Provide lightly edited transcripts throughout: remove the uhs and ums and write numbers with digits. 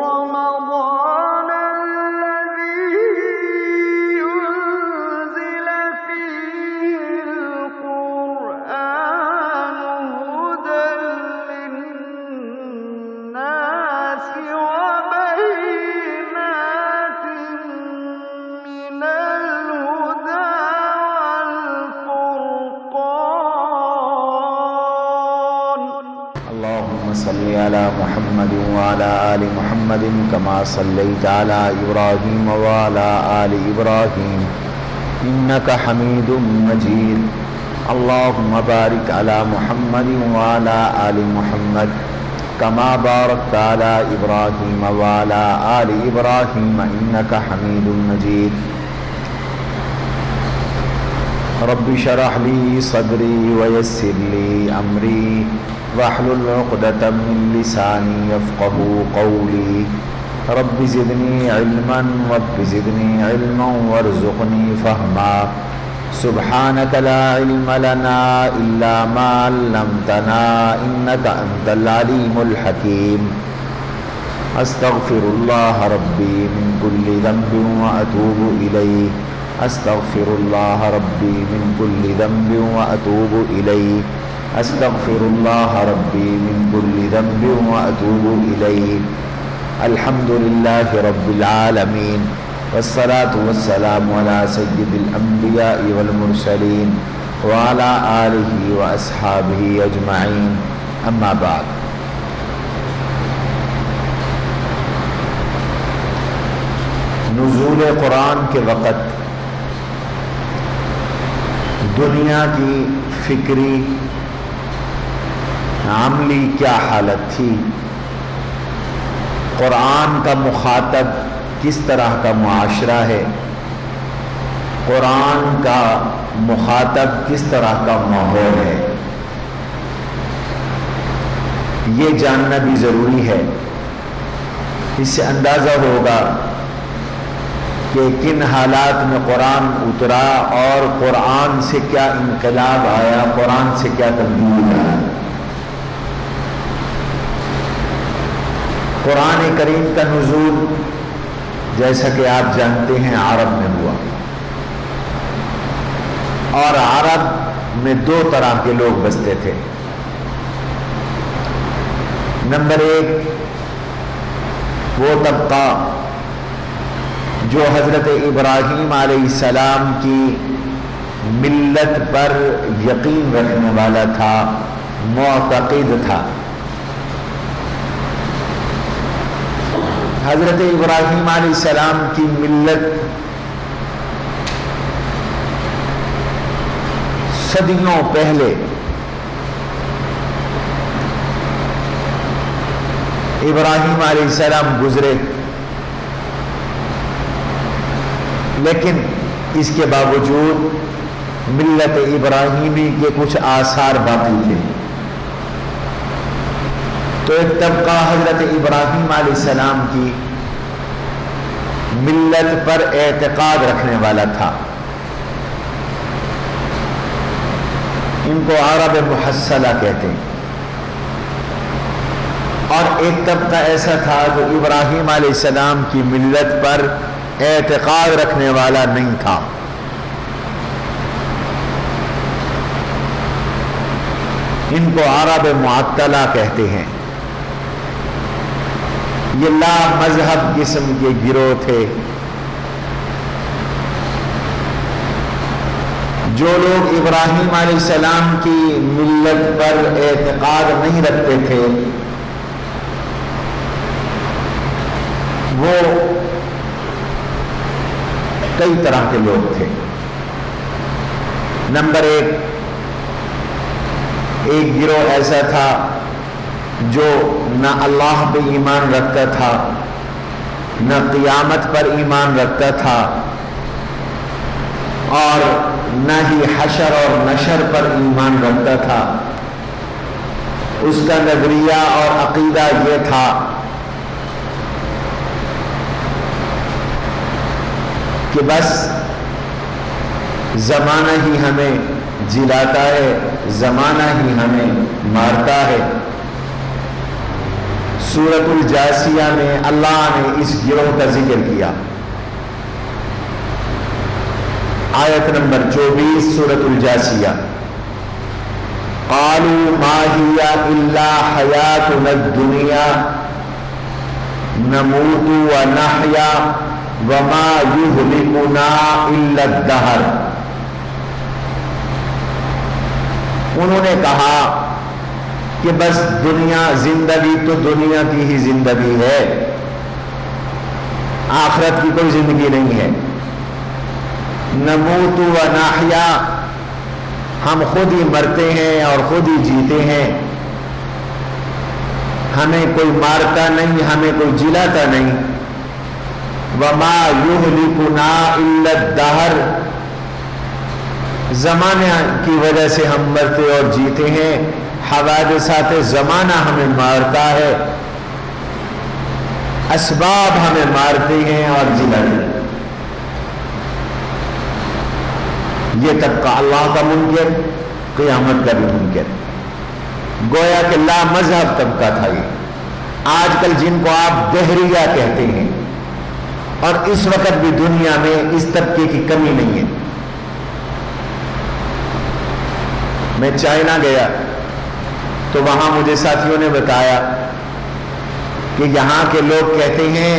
رمضان الذي أنزل فيه القرآن هدى للناس وبينات من الهدى والفرقان. اللهم صل على محمد وعلى آل محمد كما صليت على إبراهيم وعلى آل إبراهيم إنك حميد مجيد. اللهم بارك على محمد وعلى آل محمد كما باركت على إبراهيم وعلى آل إبراهيم إنك حميد مجيد. رب اشرح لي صدري ويسر لي أمري واحلل عقدة من لساني يفقهوا قولي. رب زدني علما وارزقني فهما. سبحانك لا علم لنا إلا ما علمتنا إنك أنت العليم الحكيم. أستغفر الله ربي من كل ذنب وأتوب إليه. أستغفر الله ربي من كل ذنب وأتوب إليه. أستغفر الله ربي من كل ذنب وأتوب إليه. الحمد لله رب العالمين والصلاة والسلام على سيد الأنبياء والمرسلين وعلى آله وأصحابه أجمعين. أما بعد. نزول قرآن کے وقت دنیا کی فکری عملی کیا حالت تھی؟ قرآن کا مخاطب کس طرح کا معاشرہ ہے؟ قرآن کا مخاطب کس طرح کا ماحول ہے؟ یہ جاننا بھی ضروری ہے. اس سے اندازہ ہوگا کہ کن حالات میں قرآن اترا اور قرآن سے کیا انقلاب آیا، قرآن سے کیا تبدیلی آیا. قرآن کریم کا نزول جیسا کہ آپ جانتے ہیں عرب میں ہوا، اور عرب میں دو طرح کے لوگ بستے تھے. نمبر ایک وہ طبقہ جو حضرت ابراہیم علیہ السلام کی ملت پر یقین رکھنے والا تھا، معتقد تھا. حضرت ابراہیم علیہ السلام کی ملت صدیوں پہلے ابراہیم علیہ السلام گزرے، لیکن اس کے باوجود ملت ابراہیمی کے کچھ آثار باقی تھے. تو ایک طبقہ حضرت ابراہیم علیہ السلام کی ملت پر اعتقاد رکھنے والا تھا. ان کو عرب محصلہ کہتے ہیں. اور ایک طبقہ ایسا تھا جو ابراہیم علیہ السلام کی ملت پر اعتقاد رکھنے والا نہیں تھا. ان کو عرب معطلہ کہتے ہیں. یہ لا مذہب قسم کے گروہ تھے. جو لوگ ابراہیم علیہ السلام کی ملت پر اعتقاد نہیں رکھتے تھے وہ کئی طرح کے لوگ تھے. نمبر ایک گروہ ایسا تھا جو نہ اللہ پہ ایمان رکھتا تھا، نہ قیامت پر ایمان رکھتا تھا، اور نہ ہی حشر اور نشر پر ایمان رکھتا تھا. اس کا نظریہ اور عقیدہ یہ تھا کہ بس زمانہ ہی ہمیں جلاتا ہے، زمانہ ہی ہمیں مارتا ہے. سورۃ الجاسیہ میں اللہ نے اس گروہ کا ذکر کیا. آیت نمبر 24 سورۃ الجاسیہ. قالوا ما هي الا حیاتنا الدنیا نموت ونحیا وما یہلکنا الا الدہر. انہوں نے کہا کہ بس دنیا، زندگی تو دنیا کی ہی زندگی ہے، آخرت کی کوئی زندگی نہیں ہے. نموت و نحیا، ہم خود ہی مرتے ہیں اور خود ہی جیتے ہیں، ہمیں کوئی مارتا نہیں، ہمیں کوئی جلاتا نہیں. وما یہلکنا الا الدہر، زمانے کی وجہ سے ہم مرتے اور جیتے ہیں، حوادثات زمانہ ہمیں مارتا ہے، اسباب ہمیں مارتے ہیں اور جلاتے ہیں. یہ طبقہ اللہ کا منکر، قیامت کا بھی منکر. گویا کہ لا مذہب طبقہ تھا یہ. آج کل جن کو آپ دہریہ کہتے ہیں، اور اس وقت بھی دنیا میں اس طبقے کی کمی نہیں ہے. میں چائنا گیا تو وہاں مجھے ساتھیوں نے بتایا کہ یہاں کے لوگ کہتے ہیں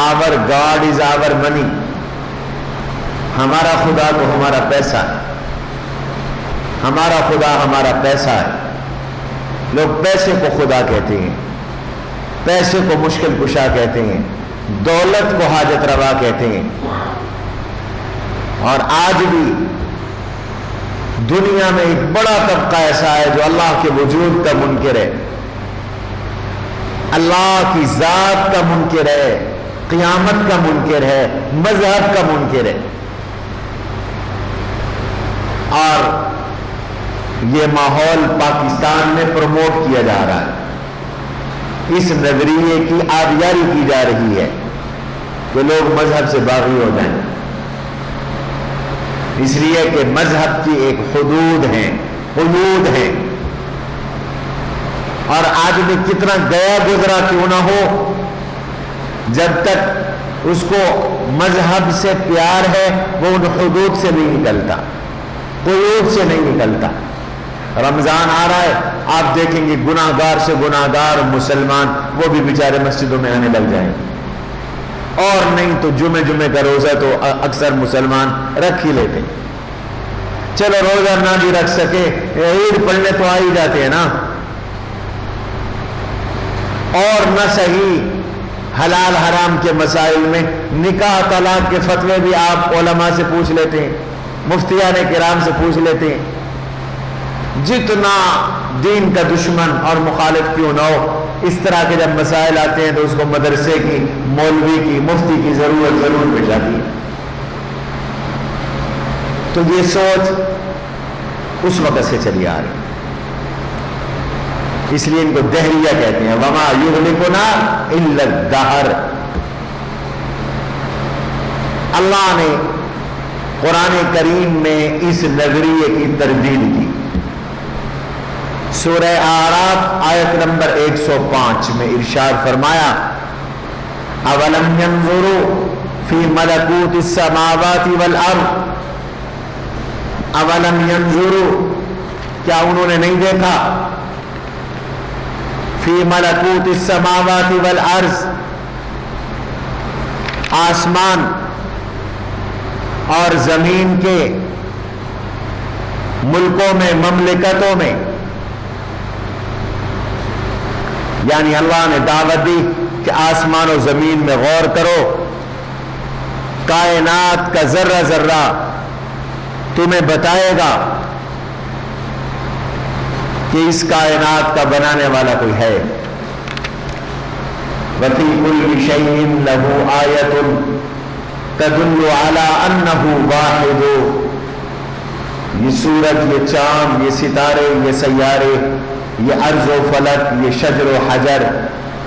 آور گاڈ از آور منی، ہمارا خدا تو ہمارا پیسہ ہے، ہمارا خدا ہمارا پیسہ ہے. لوگ پیسے کو خدا کہتے ہیں، پیسے کو مشکل کشا کہتے ہیں، دولت کو حاجت روا کہتے ہیں. اور آج بھی دنیا میں ایک بڑا طبقہ ایسا ہے جو اللہ کے وجود کا منکر ہے، اللہ کی ذات کا منکر ہے، قیامت کا منکر ہے، مذہب کا منکر ہے. اور یہ ماحول پاکستان میں پروموٹ کیا جا رہا ہے، اس نظریے کی آبیاری کی جا رہی ہے کہ لوگ مذہب سے باغی ہو جائیں، اس لیے کہ مذہب کی ایک حدود ہیں. اور آج بھی کتنا گیا گزرا کیوں نہ ہو، جب تک اس کو مذہب سے پیار ہے وہ ان حدود سے نہیں نکلتا، قیود سے نہیں نکلتا. رمضان آ رہا ہے، آپ دیکھیں گے گناہگار سے گناہگار مسلمان وہ بھی بیچارے مسجدوں میں آنے لگ جائیں، اور نہیں تو جمعے کا روزہ تو اکثر مسلمان رکھ ہی لیتے. چلو روزہ نہ بھی رکھ سکے، عید پڑھنے تو آ ہی جاتے ہیں نا. اور نہ صحیح حلال حرام کے مسائل میں نکاح طلاق کے فتوے بھی آپ علماء سے پوچھ لیتے ہیں، مفتیان کرام سے پوچھ لیتے ہیں. جتنا دین کا دشمن اور مخالف کیوں نہ ہو، اس طرح کے جب مسائل آتے ہیں تو اس کو مدرسے کی، مولوی کی، مفتی کی ضرور پیش آتی ہے. تو یہ سوچ اس وقت سے چلی آ رہی، اس لیے ان کو دہریہ کہتے ہیں. وما یہلکنا الا الدہر. اللہ نے قرآن کریم میں اس نظریے کی تردید کی. سورہ اعراف آیت نمبر 105 میں ارشاد فرمایا اولم ينظروا فی ملکوت السماوات والارض. اولم ينظروا، کیا انہوں نے نہیں دیکھا؟ فی ملکوت السماوات والارض، آسمان اور زمین کے ملکوں میں، مملکتوں میں. یعنی اللہ نے دعوت دی کہ آسمان و زمین میں غور کرو، کائنات کا ذرہ ذرہ تمہیں بتائے گا کہ اس کائنات کا بنانے والا کوئی ہے. وَفِي كُلِّ شَيْءٍ لَهُ آیَةٌ تَدُلُّ عَلَىٰ أَنَّهُ وَاحِدٌ. یہ سورج، یہ چاند، یہ ستارے، یہ سیارے، یہ ارض و فلک، یہ شجر و حجر،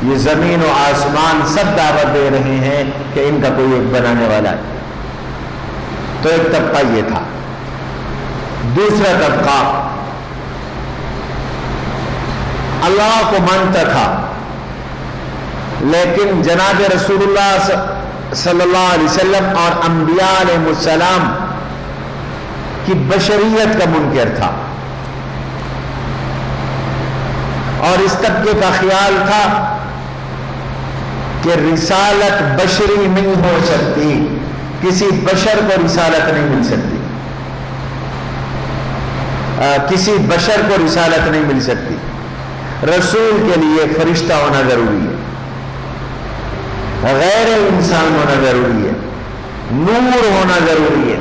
یہ زمین و آسمان سب دعوت دے رہے ہیں کہ ان کا کوئی ایک بنانے والا ہے. تو ایک طبقہ یہ تھا. دوسرا طبقہ اللہ کو مانتا تھا لیکن جناب رسول اللہ صلی اللہ علیہ وسلم اور انبیاء علیہ السلام کی بشریت کا منکر تھا، اور اس طبقے کا خیال تھا کہ رسالت بشری نہیں ہو سکتی، کسی بشر کو رسالت نہیں مل سکتی، کسی بشر کو رسالت نہیں مل سکتی، رسول کے لیے فرشتہ ہونا ضروری ہے، غیر انسان ہونا ضروری ہے، نور ہونا ضروری ہے۔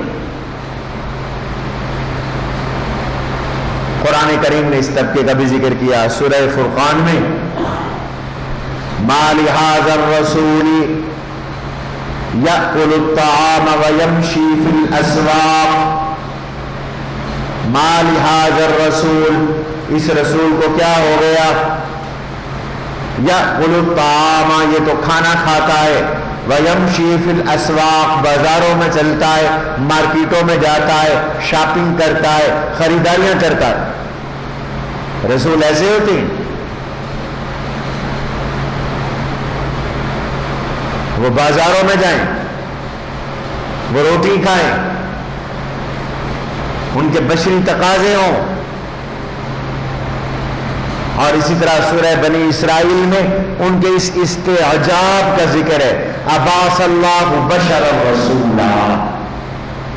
قرآن کریم نے اس طبقے کا بھی ذکر کیا سورہ فرقان میں، ما لہذا الرسول یأکل الطعام ویمشی فی الاسواق، ما لہذا الرسول، اس رسول کو کیا ہو گیا، یأکل الطعام، یہ تو کھانا کھاتا ہے، ویمشی فی الاسواق، بازاروں میں چلتا ہے، مارکیٹوں میں جاتا ہے، شاپنگ کرتا ہے، خریداریاں کرتا ہے۔ رسول ایسے ہوتے ہیں، وہ بازاروں میں جائیں، وہ روٹی کھائیں، ان کے بشری تقاضے ہوں۔ اور اسی طرح سورہ بنی اسرائیل میں ان کے اس استعجاب کا ذکر ہے، ابعث اللہ بشرا رسولا،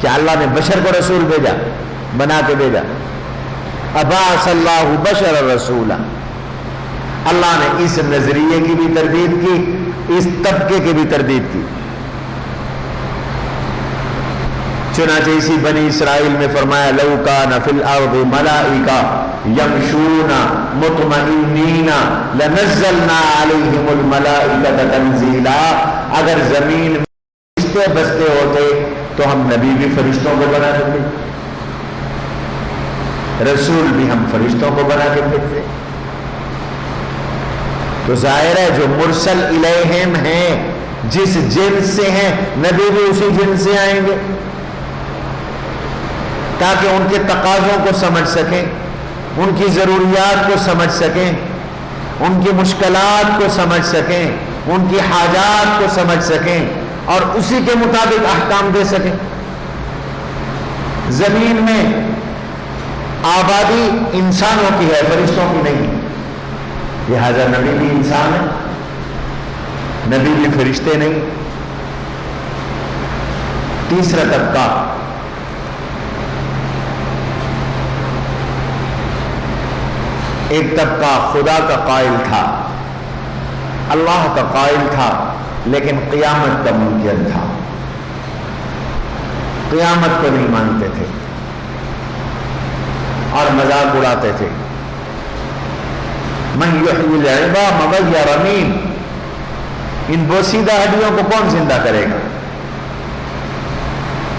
کیا اللہ نے بشر کو رسول بھیجا، بنا کے بھیجا؟ ابعث اللہ بشرا رسولا، اللہ نے اس نظریے کی بھی تردید کی، اس طبقے کی بھی تردید کی۔ چنانچہ اسی بنی اسرائیل میں فرمایا لو کان فی الارض ملائکہ یمشون مطمئنین لنزلنا علیہم الملائکۃ تنزیلا، اگر زمین میں فرشتے بستے ہوتے تو ہم نبی بھی فرشتوں کو بنا دیتے، رسول بھی ہم فرشتوں کو بنا کے دیتے۔ تو ظاہر ہے جو مرسل الیہم ہیں، جس جنس سے ہیں، نبی بھی اسی جنس سے آئیں گے، تاکہ ان کے تقاضوں کو سمجھ سکیں، ان کی ضروریات کو سمجھ سکیں، ان کی مشکلات کو سمجھ سکیں، ان کی حاجات کو سمجھ سکیں اور اسی کے مطابق احکام دے سکیں۔ زمین میں آبادی انسانوں کی ہے، فرشتوں کی نہیں، لہذا نبی بھی انسان ہے، نبی بھی فرشتے نہیں۔ تیسرا طبقہ ایک طبقہ خدا کا قائل تھا، اللہ کا قائل تھا، لیکن قیامت کا منکر تھا، قیامت کو نہیں مانتے تھے اور مذاق اڑاتے تھے۔ من یحیی العظام وہی رمیم، ان بوسیدہ ہڈیوں کو کون زندہ کرے گا؟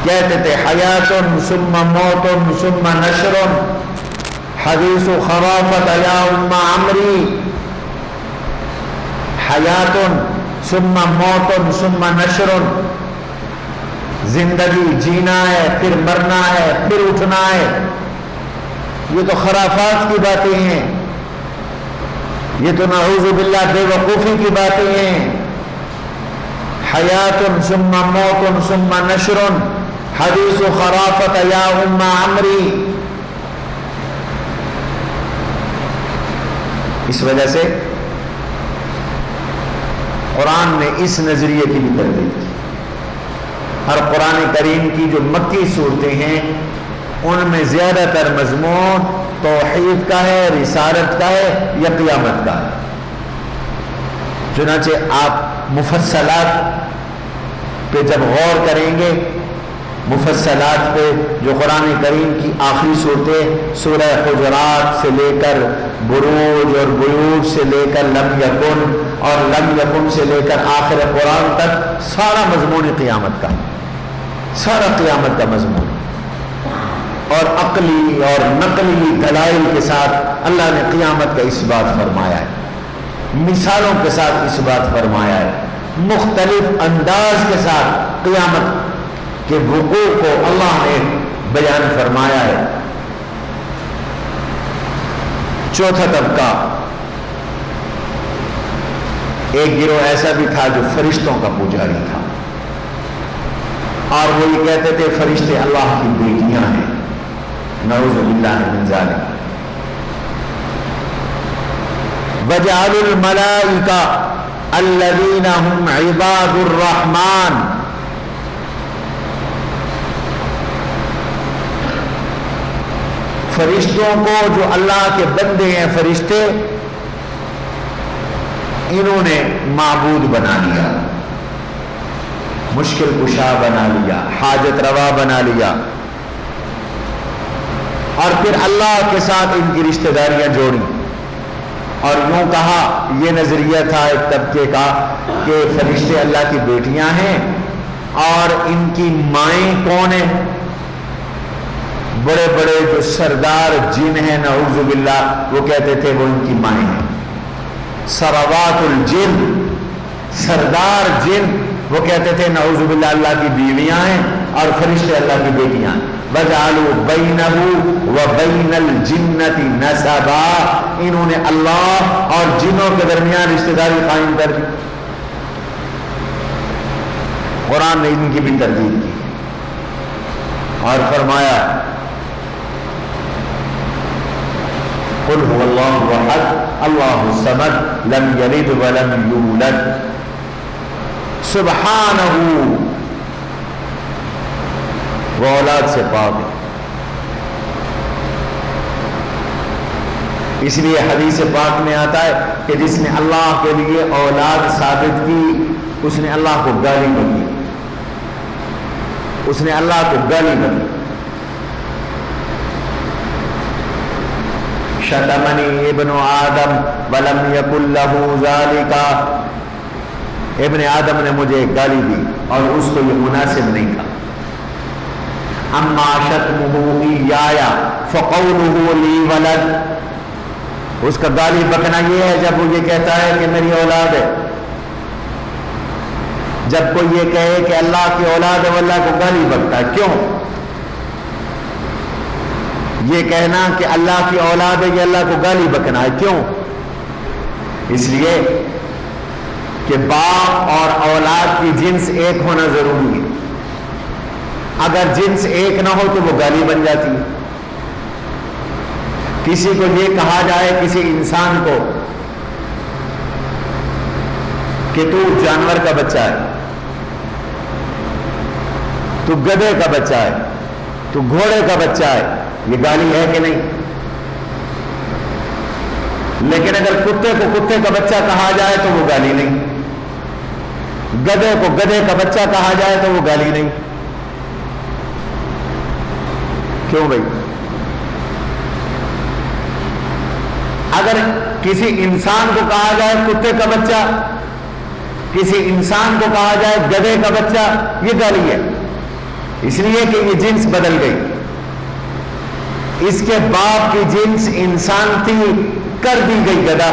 کہتے تھے حیات ثم موت ثم نشر، حدیث خرافت یا ام عمری، حیات ثم موت ثم نشر، زندگی جینا ہے، پھر مرنا ہے، پھر اٹھنا ہے، یہ تو خرافات کی باتیں ہیں، یہ تو نعوذ باللہ بے وقوفی کی باتیں ہیں۔ حیات ثم موت ثم نشر، حدیث خرافت یا ام عمری۔ اس وجہ سے قرآن نے اس نظریے کی بھی تردید کی، اور قرآن کریم کی جو مکی صورتیں ہیں ان میں زیادہ تر مضمون توحید کا ہے، رسالت کا ہے یا قیامت کا ہے۔ چنانچہ آپ مفصلات پہ جب غور کریں گے، مفصلات پہ جو قرآن کریم کی آخری صورتیں سورہ حجرات سے لے کر بروج اور بیوج سے لے کر لم یکن اور لم یکن سے لے کر آخر قرآن تک سارا مضمون قیامت کا، سارا قیامت کا مضمون، اور عقلی اور نقلی دلائل کے ساتھ اللہ نے قیامت کا اس بات فرمایا ہے، مثالوں کے ساتھ اس بات فرمایا ہے، مختلف انداز کے ساتھ قیامت کے وقوع کو اللہ نے بیان فرمایا ہے۔ چوتھا طبقہ ایک گروہ ایسا بھی تھا جو فرشتوں کا پجاری تھا، اور وہ یہ کہتے تھے فرشتے اللہ کی بیٹیاں ہیں، نعوذ باللہ من ذالک۔ وَجَعَلُوا الْمَلَائِكَةَ الَّذِينَ هُمْ عِبَادُ الرَّحْمَنِ، فرشتوں کو جو اللہ کے بندے ہیں فرشتے، انہوں نے معبود بنا لیا، مشکل کشا بنا لیا، حاجت روا بنا لیا، اور پھر اللہ کے ساتھ ان کی رشتہ داریاں جوڑی، اور یوں کہا، یہ نظریہ تھا ایک طبقے کا کہ فرشتے اللہ کی بیٹیاں ہیں، اور ان کی مائیں کون ہیں؟ بڑے بڑے جو سردار جن ہیں نعوذ باللہ، وہ کہتے تھے وہ ان کی مائیں ہیں، سراوات الجن، سردار جن، وہ کہتے تھے نعوذ باللہ اللہ کی بیویاں ہیں اور فرشتے اللہ کی بیٹیاں ہیں۔ وَجَعَلُوا بَيْنَهُ وَبَيْنَ الْجِنَّةِ نَسَبًا، انہوں نے اللہ اور جنوں کے درمیان رشتہ داری قائم کر دی۔ قرآن نے ان کی بھی تردید کی اور فرمایا قُلْ هُوَ اللَّهُ أَحَدٌ اللَّهُ الصَّمَدُ لَمْ يَلِدْ وَلَمْ يُولَدْ سبحانہ، وہ اولاد سے پاک ہے۔ اس لیے حدیث پاک میں آتا ہے کہ جس نے اللہ کے لیے اولاد ثابت کی اس نے اللہ کو گالی بکی، اس نے اللہ کو گالی بکی۔ شتمنی ابن آدم ولم یکن لہ ذالک، ابن آدم نے مجھے گالی دی اور اس کو یہ مناسب نہیں تھا۔ اما شتمہ ایایا فقولہ لی ولد، اس کا گالی بکنا یہ ہے جب وہ یہ کہتا ہے کہ میری اولاد ہے۔ جب کوئی یہ کہے کہ اللہ کی اولاد ہے وہ اللہ کو گالی بکتا ہے، کیوں؟ یہ کہنا کہ اللہ کی اولاد ہے یہ اللہ کو گالی بکنا ہے، کیوں؟ اس لیے کہ باپ اور اولاد کی جنس ایک ہونا ضروری ہے، اگر جنس ایک نہ ہو تو وہ گالی بن جاتی ہے۔ کسی کو یہ کہا جائے کسی انسان کو کہ تو جانور کا بچہ ہے، تو گدھے کا بچہ ہے، تو گھوڑے کا بچہ ہے، یہ گالی ہے کہ نہیں؟ لیکن اگر کتے کو کتے کا بچہ کہا جائے تو وہ گالی نہیں، گدھے کو گدھے کا بچہ کہا جائے تو وہ گالی نہیں، کیوں بھائی؟ اگر کسی انسان کو کہا جائے کتے کا بچہ، کسی انسان کو کہا جائے گدھے کا بچہ، یہ گالی ہے، اس لیے کہ یہ جنس بدل گئی۔ اس کے باپ کی جنس انسان تھی، کر دی گئی گدھا،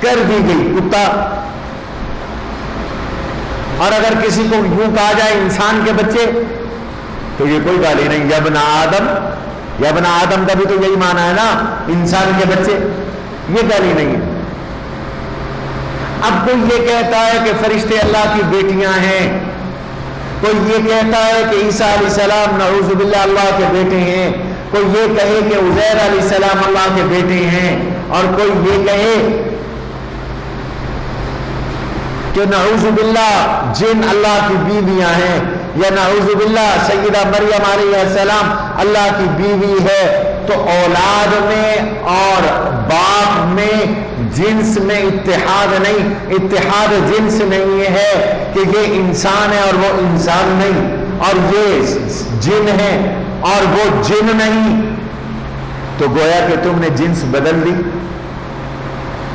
کر دی گئی کتا۔ اور اگر کسی کو یوں کہا جائے انسان کے بچے تو یہ کوئی گالی نہیں، یا ابن آدم، یا ابن آدم کا بھی تو یہی معنی ہے نا، انسان کے بچے، یہ گالی نہیں ہے۔ اب کوئی یہ کہتا ہے کہ فرشتے اللہ کی بیٹیاں ہیں، کوئی یہ کہتا ہے کہ عیسیٰ علیہ السلام نعوذ باللہ اللہ کے بیٹے ہیں، کوئی یہ کہے کہ عزیر علیہ السلام اللہ کے بیٹے ہیں، اور کوئی یہ کہے کہ نعوذ باللہ جن اللہ کی بیویاں ہیں، یا نعوذ باللہ سیدہ مریم علیہ السلام اللہ کی بیوی ہے، تو اولاد میں اور باپ میں جنس میں اتحاد نہیں، اتحاد جنس نہیں ہے کہ یہ انسان ہے اور وہ انسان نہیں، اور یہ جن ہے اور وہ جن نہیں، تو گویا کہ تم نے جنس بدل دی،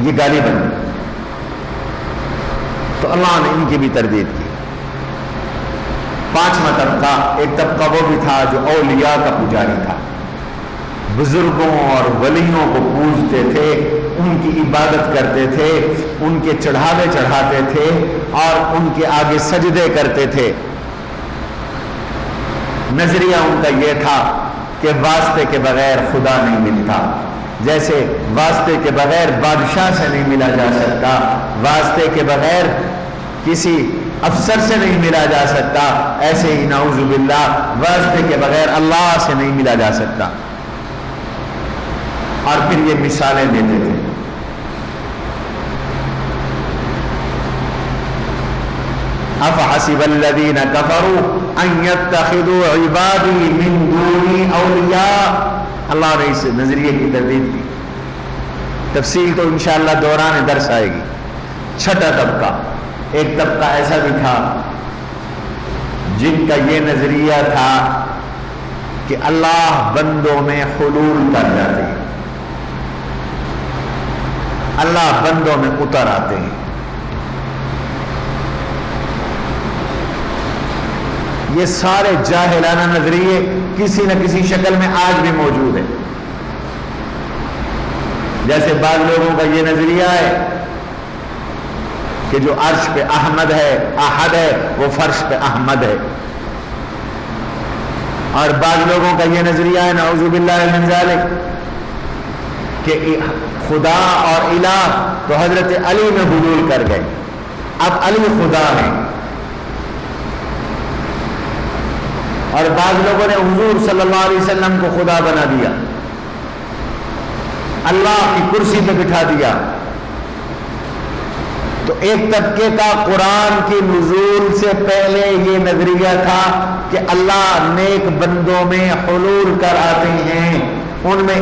یہ گالی بن گئی۔ تو اللہ نے ان کی بھی تردید کی۔ پانچواں طبقہ، ایک طبقہ وہ بھی تھا جو اولیاء کا پجاری تھا، بزرگوں اور ولیوں کو پوجتے تھے، ان کی عبادت کرتے تھے، ان کے چڑھاوے چڑھاتے تھے اور ان کے آگے سجدے کرتے تھے۔ نظریہ ان کا یہ تھا کہ واسطے کے بغیر خدا نہیں ملتا، جیسے واسطے کے بغیر بادشاہ سے نہیں ملا جا سکتا، واسطے کے بغیر کسی افسر سے نہیں ملا جا سکتا، ایسے ہی نعوذ باللہ واسطے کے بغیر اللہ سے نہیں ملا جا سکتا۔ اور پھر یہ مثالیں دیتے تھے۔ افحسب الذین کفروا ان یتخذوا عبادی من دونی اولیاء، اللہ نے اس نظریے کی تردید کی۔ تفصیل تو انشاءاللہ دوران درس آئے گی۔ چھٹا طبقہ، ایک طبقہ ایسا بھی تھا جن کا یہ نظریہ تھا کہ اللہ بندوں میں حلول کر جاتے ہیں، اللہ بندوں میں اتر آتے ہیں۔ یہ سارے جاہلانہ نظریے کسی نہ کسی شکل میں آج بھی موجود ہیں۔ جیسے بعض لوگوں کا یہ نظریہ ہے کہ جو عرش پہ احمد ہے، احد ہے، وہ فرش پہ احمد ہے، اور بعض لوگوں کا یہ نظریہ ہے نعوذ باللہ من ذالک کہ خدا اور الہ تو حضرت علی میں حلول کر گئے، اب علی خدا ہے۔ اور بعض لوگوں نے حضور صلی اللہ علیہ وسلم کو خدا بنا دیا، اللہ کی کرسی پہ بٹھا دیا۔ تو ایک طبقے کا قرآن کی نزول سے پہلے یہ نظریہ تھا کہ اللہ نیک بندوں میں حلول کر آتے ہیں۔ ان میں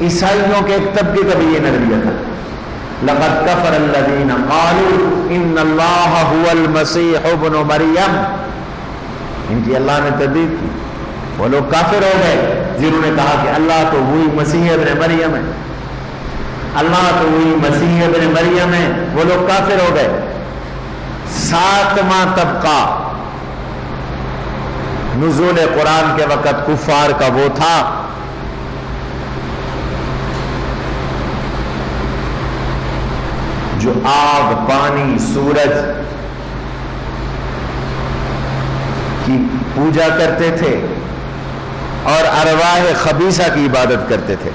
عیسائیوں کے ایک طبقے کا بھی یہ نظریہ تھا، لقد کفر الذین قالوا ان اللہ هو المسیح ابن مریم، ان کی اللہ نے تردید کی۔ وہ لوگ کافر ہو گئے جنہوں نے کہا کہ اللہ تو وہی مسیح ابن مریم ہے، اللہ تو وہی مسیح ابن مریم ہے، وہ لوگ کافر ہو گئے۔ ساتواں طبقہ نزول قرآن کے وقت کفار کا وہ تھا جو آگ، پانی، سورج کی پوجا کرتے تھے اور ارواح خبیثہ کی عبادت کرتے تھے۔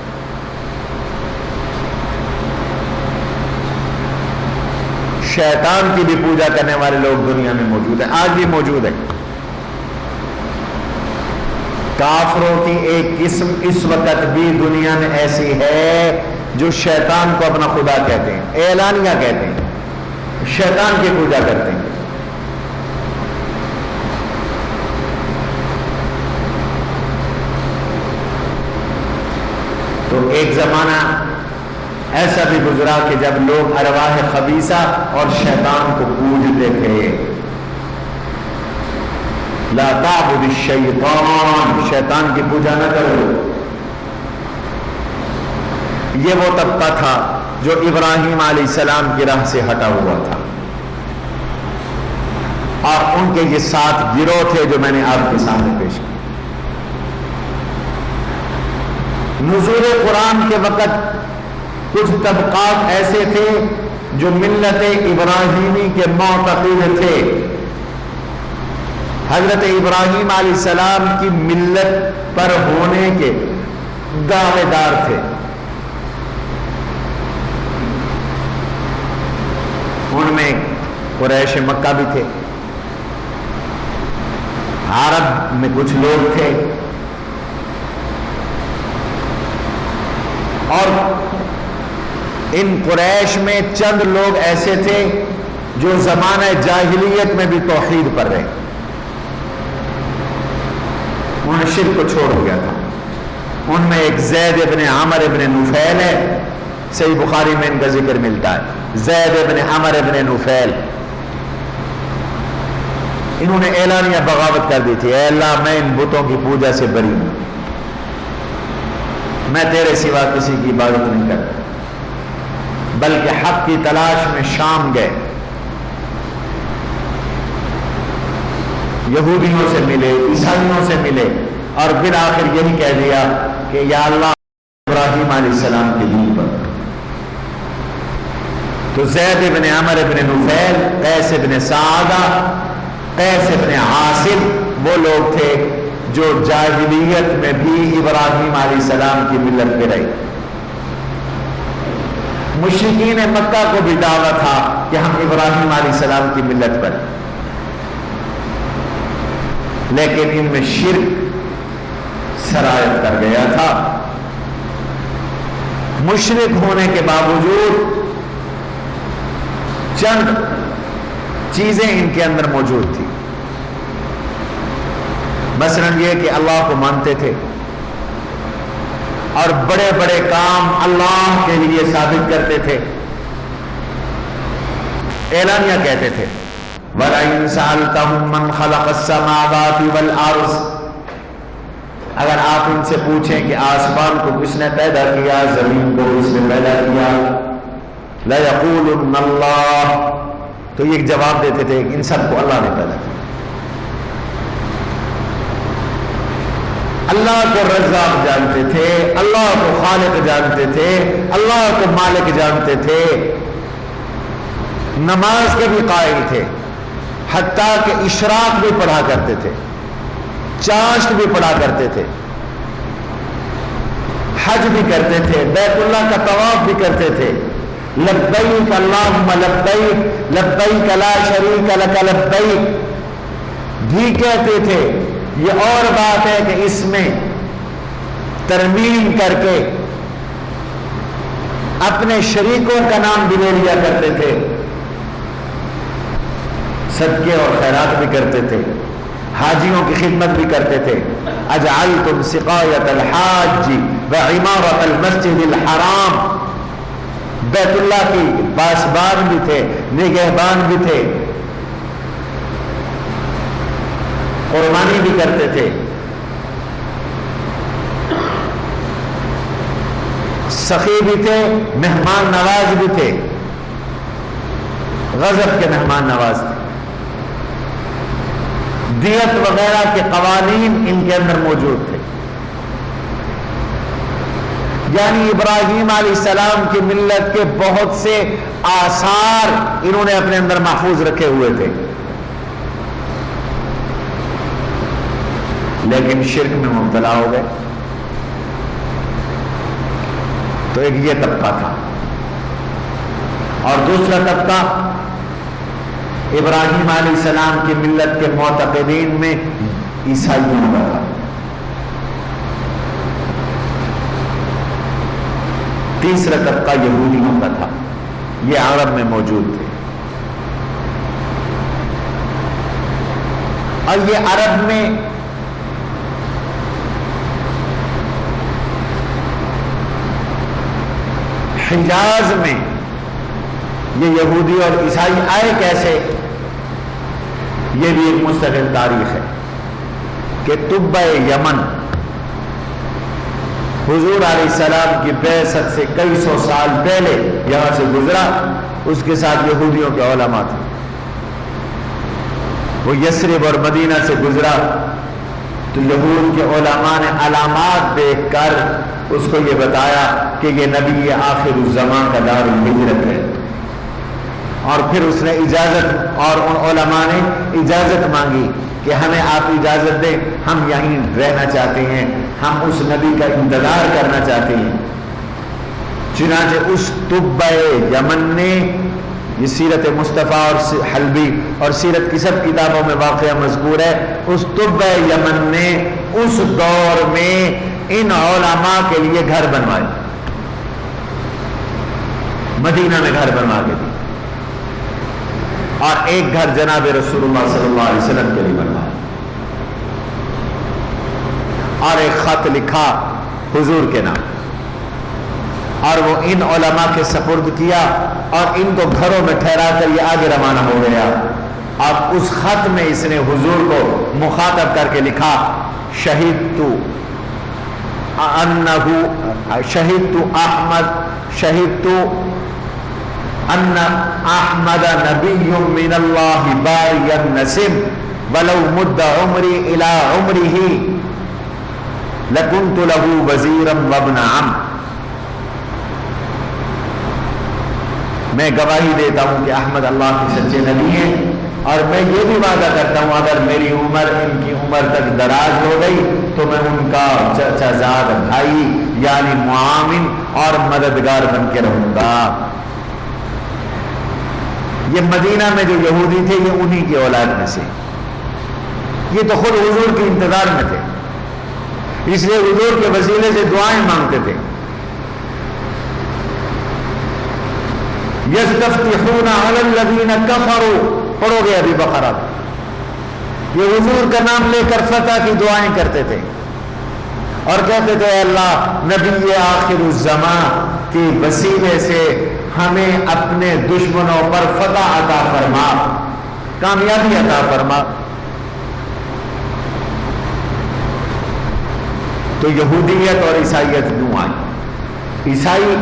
شیطان کی بھی پوجا کرنے والے لوگ دنیا میں موجود ہیں، آج بھی موجود ہیں۔ کافروں کی ایک قسم اس وقت بھی دنیا میں ایسی ہے جو شیطان کو اپنا خدا کہتے ہیں، اعلانیہ کہتے ہیں، شیطان کی پوجا کرتے ہیں۔ تو ایک زمانہ ایسا بھی گزرا کہ جب لوگ ارواح خبیثہ اور شیطان کو پوجتے تھے۔ لا تعبد الشیطان، شیطان کی پوجا نہ کرو۔ یہ وہ طبقہ تھا جو ابراہیم علیہ السلام کی راہ سے ہٹا ہوا تھا، اور ان کے یہ 7 گروہ تھے جو میں نے آپ کے سامنے پیش کیا۔ نزول قرآن کے وقت کچھ طبقات ایسے تھے جو ملت ابراہیمی کے معتقد تھے، حضرت ابراہیم علیہ السلام کی ملت پر ہونے کے دعوے دار تھے۔ ان میں قریش مکہ بھی تھے، عرب میں کچھ لوگ تھے، اور ان قریش میں چند لوگ ایسے تھے جو زمانہ جاہلیت میں بھی توحید پر رہے، انہوں نے شرک کو چھوڑ دیا تھا۔ ان میں ایک زید ابن عمر ابن نفیل ہے، صحیح بخاری میں ان کا ذکر ملتا ہے، زید ابن عمر ابن نفیل۔ انہوں نے اعلانیہ بغاوت کر دی تھی، اے اللہ میں ان بتوں کی پوجا سے بری ہوں، میں تیرے سوا کسی کی عبادت نہیں کرتا، بلکہ حق کی تلاش میں شام گئے، یہودیوں سے ملے، عیسائیوں سے ملے، اور بالآخر یہی کہہ دیا کہ یا اللہ ابراہیم علیہ السلام کے دین پر۔ تو زید ابن عمر ابن نفیل، قیس ابن سعدہ، قیس ابن عاصم وہ لوگ تھے جو جاہلیت میں بھی ابراہیم علیہ السلام کی ملت پہ رہے۔ مشرکین مکہ کو بھی دعویٰ تھا کہ ہم ابراہیم علیہ السلام کی ملت پر، لیکن ان میں شرک سرایت کر گیا تھا۔ مشرک ہونے کے باوجود چند چیزیں ان کے اندر موجود تھی، مثلاً یہ کہ اللہ کو مانتے تھے اور بڑے بڑے کام اللہ کے لیے ثابت کرتے تھے، اعلانیہ کہتے تھے وَلَئِن سَأَلْتَهُم مَّنْ خَلَقَ السَّمَاوَاتِ وَالْأَرْضَ، اگر آپ ان سے پوچھیں کہ آسمان کو کس نے پیدا کیا، زمین کو کس نے پیدا کیا، لَيَقُولُنَّ اللَّهُ، تو یہ جواب دیتے تھے کہ ان سب کو اللہ نے پیدا کیا۔ اللہ کو رزاق جانتے تھے، اللہ کو خالق جانتے تھے، اللہ کو مالک جانتے تھے، نماز کے بھی قائل تھے، حتیٰ کہ اشراق بھی پڑھا کرتے تھے، چاشت بھی پڑھا کرتے تھے، حج بھی کرتے تھے، بیت اللہ کا طواف بھی کرتے تھے، لبیک اللہم لبیک لبیک لا شریک لک لبیک بھی کہتے تھے۔ یہ اور بات ہے کہ اس میں ترمیم کر کے اپنے شریکوں کا نام بھی لے لیا کرتے تھے، صدقے اور خیرات بھی کرتے تھے، حاجیوں کی خدمت بھی کرتے تھے۔ اجعلتم سقایت الحاج وعمارت المسجد الحرام، بیت اللہ کی پاسبان بھی تھے، نگہبان بھی تھے، قربانی بھی کرتے تھے، سخی بھی تھے، مہمان نواز بھی تھے، غضب کے مہمان نواز تھے، دیت وغیرہ کے قوانین ان کے اندر موجود تھے۔ یعنی ابراہیم علیہ السلام کی ملت کے بہت سے آثار انہوں نے اپنے اندر محفوظ رکھے ہوئے تھے، لیکن شرک میں مبتلا ہو گئے۔ تو ایک یہ طبقہ تھا، اور دوسرا طبقہ ابراہیم علیہ السلام کی ملت کے معتقدین میں عیسائیوں کا تھا۔ تیسرا طبقہ یہودیوں کا تھا، یہ عرب میں موجود تھے، اور یہ عرب میں حجاز میں یہ یہودی اور عیسائی آئے کیسے، یہ بھی ایک مستقل تاریخ ہے کہ طب یمن حضور علیہ السلام کی بعثت سے کئی سو سال پہلے یہاں سے گزرا، اس کے ساتھ یہودیوں کے علماء تھے، وہ یثرب اور مدینہ سے گزرا، تو یہود کے علماء نے علامات دیکھ کر اس کو یہ بتایا کہ یہ نبی آخر الزمان کا دار الہجرت ہے، اور پھر اس نے اجازت، اور ان علماء نے اجازت مانگی کہ ہمیں آپ اجازت دیں، ہم یہیں رہنا چاہتے ہیں، ہم اس نبی کا انتظار کرنا چاہتے ہیں۔ چنانچہ اس طب یمن نے، یہ سیرت مصطفیٰ اور حلبی اور سیرت کی سب کتابوں میں واقعہ مذکور ہے، اس طب یمن نے اس دور میں ان علماء کے لیے گھر بنوائے، مدینہ میں گھر بنوا کے دی، اور ایک گھر جناب رسول اللہ صلی اللہ علیہ وسلم کے لیے بنوایا، اور ایک خط لکھا حضور کے نام، اور وہ ان علماء کے سپرد کیا، اور ان کو گھروں میں ٹھہرا کر یہ آگے روانہ ہو گیا۔ اب اس خط میں اس نے حضور کو مخاطب کر کے لکھا، شہدت ان احمد نبی من اللہ باری النسم ولو مد عمری الى عمره لکنت له وزیرا وابن عم۔ میں گواہی دیتا ہوں کہ احمد اللہ کے سچے نبی ہیں، اور میں یہ بھی وعدہ کرتا ہوں اگر میری عمر ان کی عمر تک دراز ہو گئی تو میں ان کا چچا زاد بھائی یعنی معاون اور مددگار بن کے رہوں گا۔ یہ مدینہ میں جو یہودی تھے یہ انہی کی اولاد میں سے، یہ تو خود حضور کے انتظار میں تھے، اس لیے حضور کے وسیلے سے دعائیں مانگتے تھے۔ یستفتحون علی الذین کفروا، پڑھو گے ابھی بقرہ، یہ حضور کا نام لے کر فتح کی دعائیں کرتے تھے اور کہتے تھے اللہ نبی آخر الزمان کے وسیلے سے ہمیں اپنے دشمنوں پر فتح عطا فرما، کامیابی عطا فرما۔ تو یہودیت اور عیسائیت یوں آئی۔ عیسائی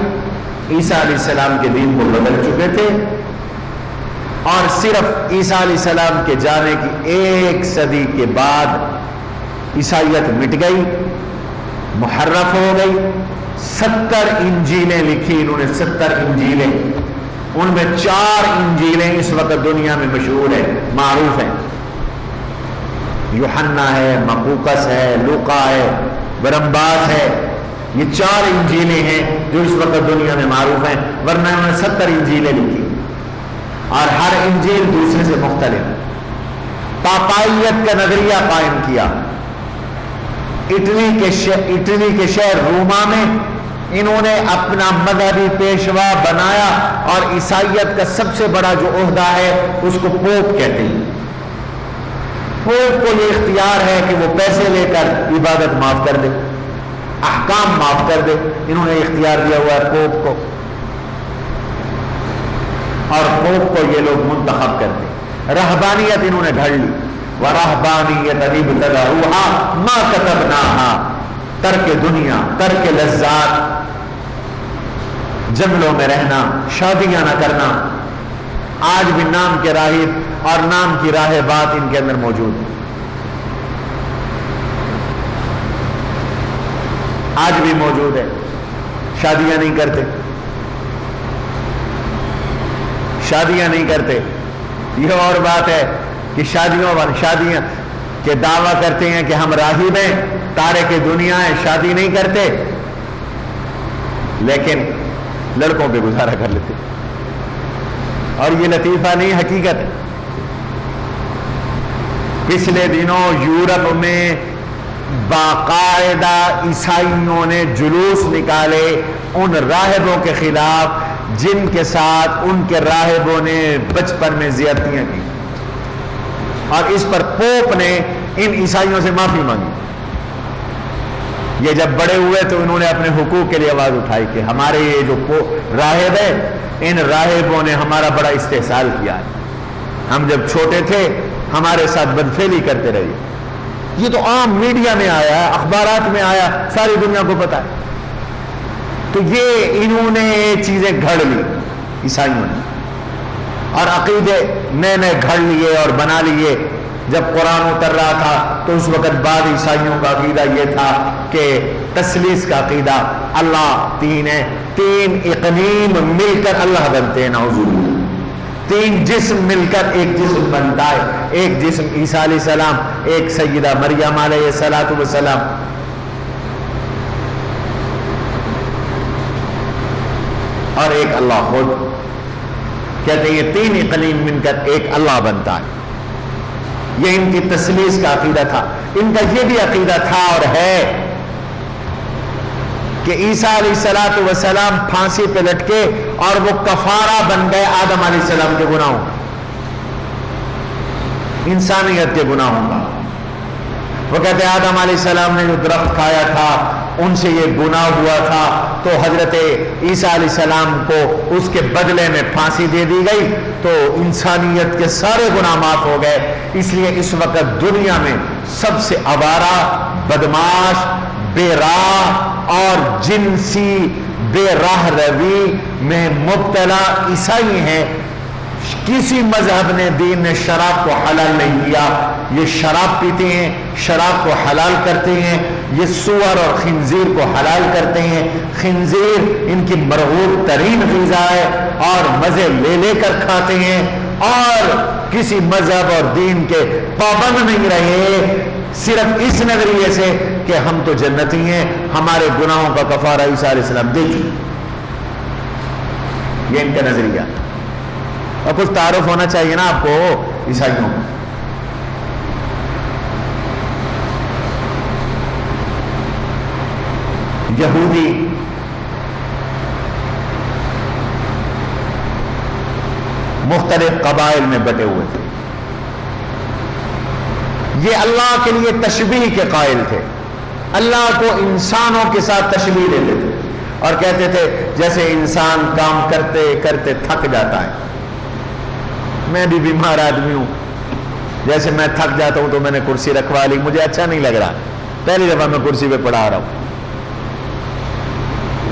عیسیٰ علیہ السلام کے دین کو بدل چکے تھے اور صرف عیسیٰ علیہ السلام کے جانے کی 1 صدی کے بعد عیسائیت مٹ گئی، محرف ہو گئی۔ 70 انجیلیں لکھی انہوں نے، 70 انجیلیں، ان میں 4 انجیلیں اس وقت دنیا میں مشہور ہیں، معروف ہیں، یوحنا ہے، مقوقس ہے، لوقا ہے، برنباس ہے، یہ 4 انجیلیں ہیں جو اس وقت دنیا میں معروف ہیں، ورنہ انہوں نے 70 انجیلیں لکھی اور ہر انجیل دوسرے سے مختلف۔ پاپائیت کا نظریہ قائم کیا۔ اٹلی کے شہر روما میں انہوں نے اپنا مذہبی پیشوا بنایا اور عیسائیت کا سب سے بڑا جو عہدہ ہے اس کو پوپ کہتے ہیں۔ پوپ کو یہ اختیار ہے کہ وہ پیسے لے کر عبادت معاف کر دے، احکام معاف کر دے، انہوں نے اختیار دیا ہوا ہے پوپ کو، اور پوپ کو یہ لوگ منتخب کرتے۔ رہبانیت انہوں نے گھڑ لی، وَرَهْبَانِيَّةً ابْتَدَعُوهَا مَا كَتَبْنَاهَا، ترک دنیا، ترک لذات، جنگلوں میں رہنا، شادیاں نہ کرنا، آج بھی نام کے راہب اور نام کی راہبات ان کے اندر موجود ہیں، آج بھی موجود ہے، شادیاں نہیں کرتے، شادیاں نہیں کرتے۔ یہ اور بات ہے کہ شادیاں کے دعویٰ کرتے ہیں کہ ہم راہب ہیں، تارک دنیا ہیں، شادی نہیں کرتے، لیکن لڑکوں پہ گزارا کر لیتے، اور یہ لطیفہ نہیں، حقیقت ہے۔ پچھلے دنوں یورپ میں باقاعدہ عیسائیوں نے جلوس نکالے ان راہبوں کے خلاف جن کے ساتھ ان کے راہبوں نے بچپن میں زیادتیاں کی، اور اس پر پوپ نے ان عیسائیوں سے معافی مانگی۔ یہ جب بڑے ہوئے تو انہوں نے اپنے حقوق کے لیے آواز اٹھائی کہ ہمارے یہ جو راہب ہیں، ان راہبوں نے ہمارا بڑا استحصال کیا ہے، ہم جب چھوٹے تھے ہمارے ساتھ بدفعلی کرتے رہے۔ یہ تو عام میڈیا میں آیا ہے، اخبارات میں آیا، ساری دنیا کو پتا ہے۔ تو یہ انہوں نے چیزیں گھڑ لی عیسائیوں نے، اور عقیدے نئے نئے گھڑ لیے اور بنا لیے۔ جب قرآن اتر رہا تھا تو اس وقت بعد عیسائیوں کا عقیدہ یہ تھا کہ تثلیث کا عقیدہ، اللہ 3 ہے، 3 اقلیم مل کر اللہ بنتے ہیں، نعوذ باللہ، 3 جسم مل کر ایک جسم بنتا ہے، ایک جسم عیسیٰ علیہ السلام، ایک سیدہ مریم علیہ السلام، اور ایک اللہ خود۔ کہتے ہیں یہ 3 اقلیم مل کر ایک اللہ بنتا ہے۔ یہ ان کی تثلیث کا عقیدہ تھا۔ ان کا یہ بھی عقیدہ تھا اور ہے کہ عیسیٰ علیہ السلام پھانسی پہ لٹکے اور وہ کفارہ بن گئے آدم علیہ السلام کے گناہوں، انسانیت کے گناہوں کا۔ وہ کہتے ہیں آدم علیہ السلام نے جو درخت کھایا تھا ان سے یہ گناہ ہوا تھا، تو حضرت عیسیٰ علیہ السلام کو اس کے بدلے میں پھانسی دے دی گئی، تو انسانیت کے سارے گناہ معاف ہو گئے۔ اس لیے اس وقت دنیا میں سب سے آوارہ، بدماش، بے راہ اور جنسی بے راہ روی میں مبتلا عیسائی ہیں۔ کسی مذہب نے، دین نے شراب کو حلال نہیں کیا۔ یہ شراب پیتے ہیں، شراب کو حلال کرتے ہیں، یہ سور اور خنزیر کو حلال کرتے ہیں۔ خنزیر ان کی مرغوب ترین غذا ہے اور مزے لے لے کر کھاتے ہیں، اور کسی مذہب اور دین کے پابند نہیں رہے، صرف اس نظریے سے کہ ہم تو جنتی ہیں، ہمارے گناہوں کا کفارہ عیسیٰ علیہ السلام دے چکے. یہ ان کا نظریہ. اور کچھ تعارف ہونا چاہیے نا آپ کو عیسائیوں کو. یہودی مختلف قبائل میں بٹے ہوئے تھے. یہ اللہ کے لیے تشبیہ کے قائل تھے. اللہ کو انسانوں کے ساتھ تشبیہ دیتے تھے اور کہتے تھے جیسے انسان کام کرتے کرتے تھک جاتا ہے. میں بھی بیمار آدمی ہوں، جیسے میں تھک جاتا ہوں تو میں نے کرسی رکھوا لی، مجھے اچھا نہیں لگ رہا، پہلی دفعہ میں کرسی پہ پڑھا رہا ہوں.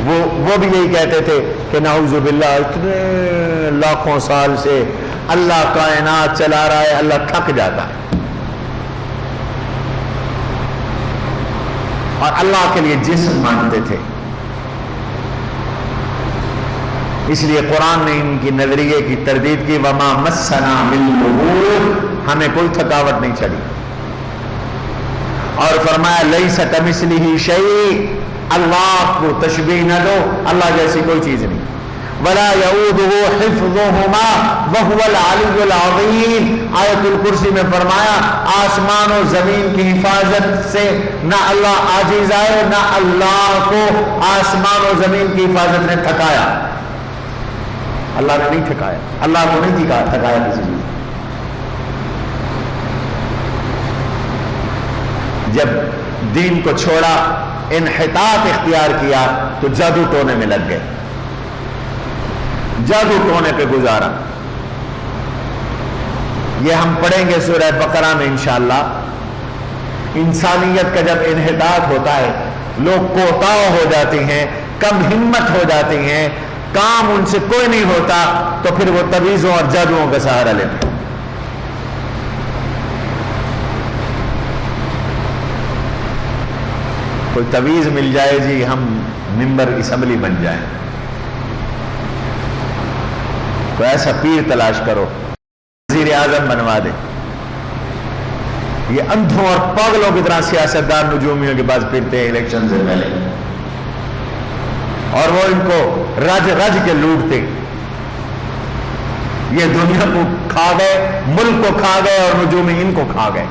وہ بھی یہی کہتے تھے کہ نعوذ باللہ اتنے لاکھوں سال سے اللہ کائنات چلا رہا ہے، اللہ تھک جاتا ہے. اور اللہ کے لیے جسم مانتے تھے. اس لیے قرآن نے ان کی نظریے کی تردید کی، وما مسنا من لغوب، ہمیں کوئی تھکاوٹ نہیں چلی. اور فرمایا لیس کمثلہ شیء، اللہ کو تشبیہ نہ دو، اللہ جیسی کوئی چیز نہیں. ولا یعودہ حفظہما وہو العلی العظیم، آیت الکرسی میں فرمایا آسمان و زمین کی حفاظت سے نہ اللہ عاجز آئے، نہ اللہ کو آسمان و زمین کی حفاظت نے تھکایا. اللہ نے نہیں تھکایا، اللہ کو نہیں تھکایا کسی چیز. جب دین کو چھوڑا، انحطاط اختیار کیا تو جادو ٹونے میں لگ گئے، جادو ٹونے پہ گزارا. یہ ہم پڑھیں گے سورہ بقرہ میں انشاءاللہ. انسانیت کا جب انحطاط ہوتا ہے، لوگ کوتاہ ہو جاتے ہیں، کم ہمت ہو جاتے ہیں، کام ان سے کوئی نہیں ہوتا، تو پھر وہ تویزوں اور جادوؤں کا سہارا لیتے ہیں. کوئی تویز مل جائے جی ہم ممبر اسمبلی بن جائیں، کوئی ایسا پیر تلاش کرو وزیر اعظم بنوا دے. یہ اندھوں اور پاگلوں کی طرح سیاستدان نجومیوں کے پاس پھرتے ہیں الیکشن سے پہلے، اور وہ ان کو رج رج کے لوٹتے. یہ دنیا کو کھا گئے، ملک کو کھا گئے، اور نجومی ان کو کھا گئے.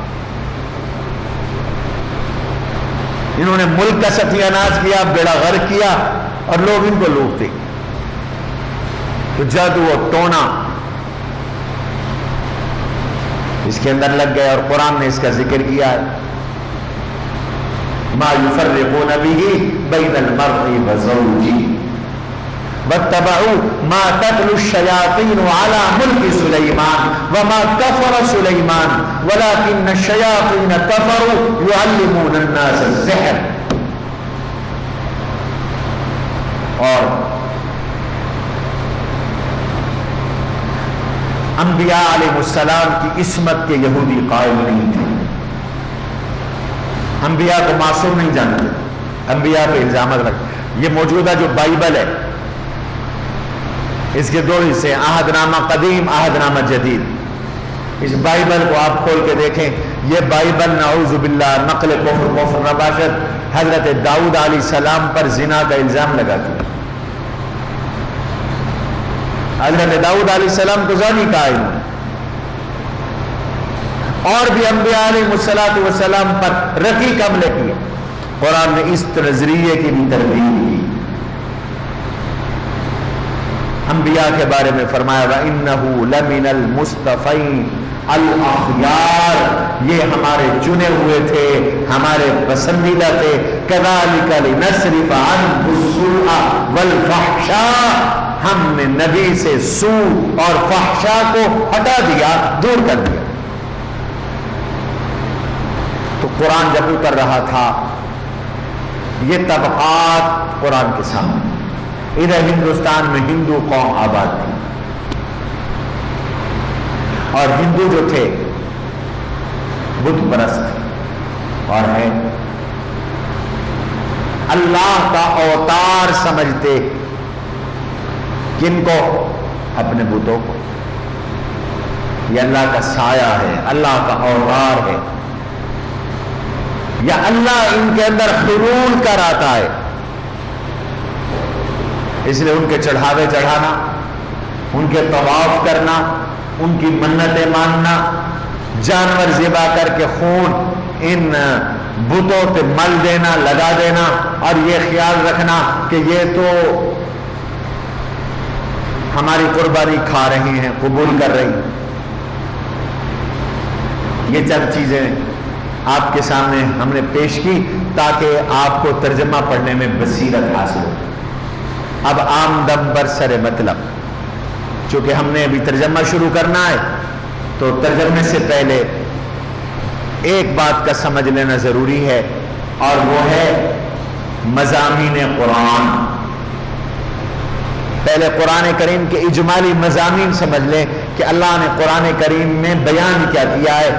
انہوں نے ملک کا ستیہ ناش کیا، بیڑا غرق کیا، اور لوگ ان کو لوٹتے. تو جادو و ٹونا اس کے اندر لگ گئے، اور قرآن نے اس کا ذکر کیا ہے. ما یفرقون به بین المرء وزوجه واتبعوا ما تتلو الشیاطین علی ملک سلیمان وما کفر سلیمان ولکن الشیاطین کفروا یعلمون الناس السحر. اور انبیاء علیہ السلام کی عصمت کے یہودی قائل نہیں تھے. انبیاء کو معصوم نہیں جانتے، انبیاء پہ الزامات رکھتے. یہ موجودہ جو بائبل ہے اس کے دو حصے، عہد نامہ قدیم، عہد نامہ جدید. اس بائبل کو آپ کھول کے دیکھیں، یہ بائبل نعوذ باللہ نقل کفر نباشت حضرت داؤد علیہ السلام پر زنا کا الزام لگاتی ہے. حضرت داؤد علیہ السلام کو زانی کہا ہے. اور بھی انبیاء علیہ السلام پر رقیق حملے کیے. قرآن نے اس نظریے کی بھی تردید کی. انبیاء کے بارے میں فرمایا وَإِنَّهُ لَمِنَ الْمُصْطَفَيْنَ الْأَخْيَارِ، یہ ہمارے چنے ہوئے تھے، ہمارے پسندیدہ تھے. كَذَلِكَ لِنَصْرِفَ عَنْهُ السُّوءَ وَالْفَحْشَاءَ، ہم نے نبی سے سوء اور فحشاء کو ہٹا دیا، دور کر دیا. تو قرآن جب اتر رہا تھا، یہ طبقات قرآن کے سامنے. ادھر ہندوستان میں ہندو قوم آباد تھی، اور ہندو جو تھے بت پرست اور ہیں، اللہ کا اوتار سمجھتے. کن کو؟ اپنے بتوں کو. یہ اللہ کا سایہ ہے، اللہ کا اوتار ہے. یا اللہ ان کے اندر حلول کر آتا ہے. اس لیے ان کے چڑھاوے چڑھانا، ان کے طواف کرنا، ان کی منتیں ماننا، جانور ذبح کر کے خون ان بتوں پہ مل دینا، لگا دینا، اور یہ خیال رکھنا کہ یہ تو ہماری قربانی کھا رہی ہیں، قبول کر رہی ہیں. یہ چند چیزیں آپ کے سامنے ہم نے پیش کی تاکہ آپ کو ترجمہ پڑھنے میں بصیرت حاصل ہو. اب عام دم برسر مطلب، چونکہ ہم نے ابھی ترجمہ شروع کرنا ہے تو ترجمے سے پہلے ایک بات کا سمجھ لینا ضروری ہے، اور وہ ہے مضامین قرآن. پہلے قرآن کریم کے اجمالی مضامین سمجھ لیں کہ اللہ نے قرآن کریم میں بیان کیا کیا ہے،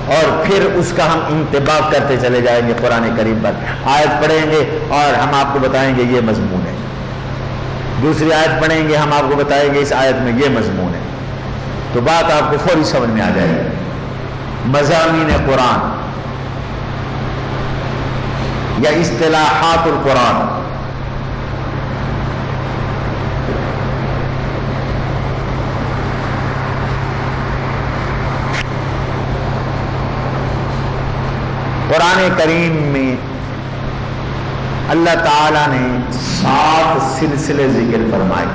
اور پھر اس کا ہم انتباہ کرتے چلے جائیں گے قرآن کریم پر. آیت پڑھیں گے اور ہم آپ کو بتائیں گے یہ مضمون ہے، دوسری آیت پڑھیں گے ہم آپ کو بتائیں گے اس آیت میں یہ مضمون ہے، تو بات آپ کو فوری سمجھ میں آ جائے گی. مضامین قرآن یا اصطلاحات القرآن. قرآن کریم میں اللہ تعالیٰ نے 7 سلسلے ذکر فرمائے.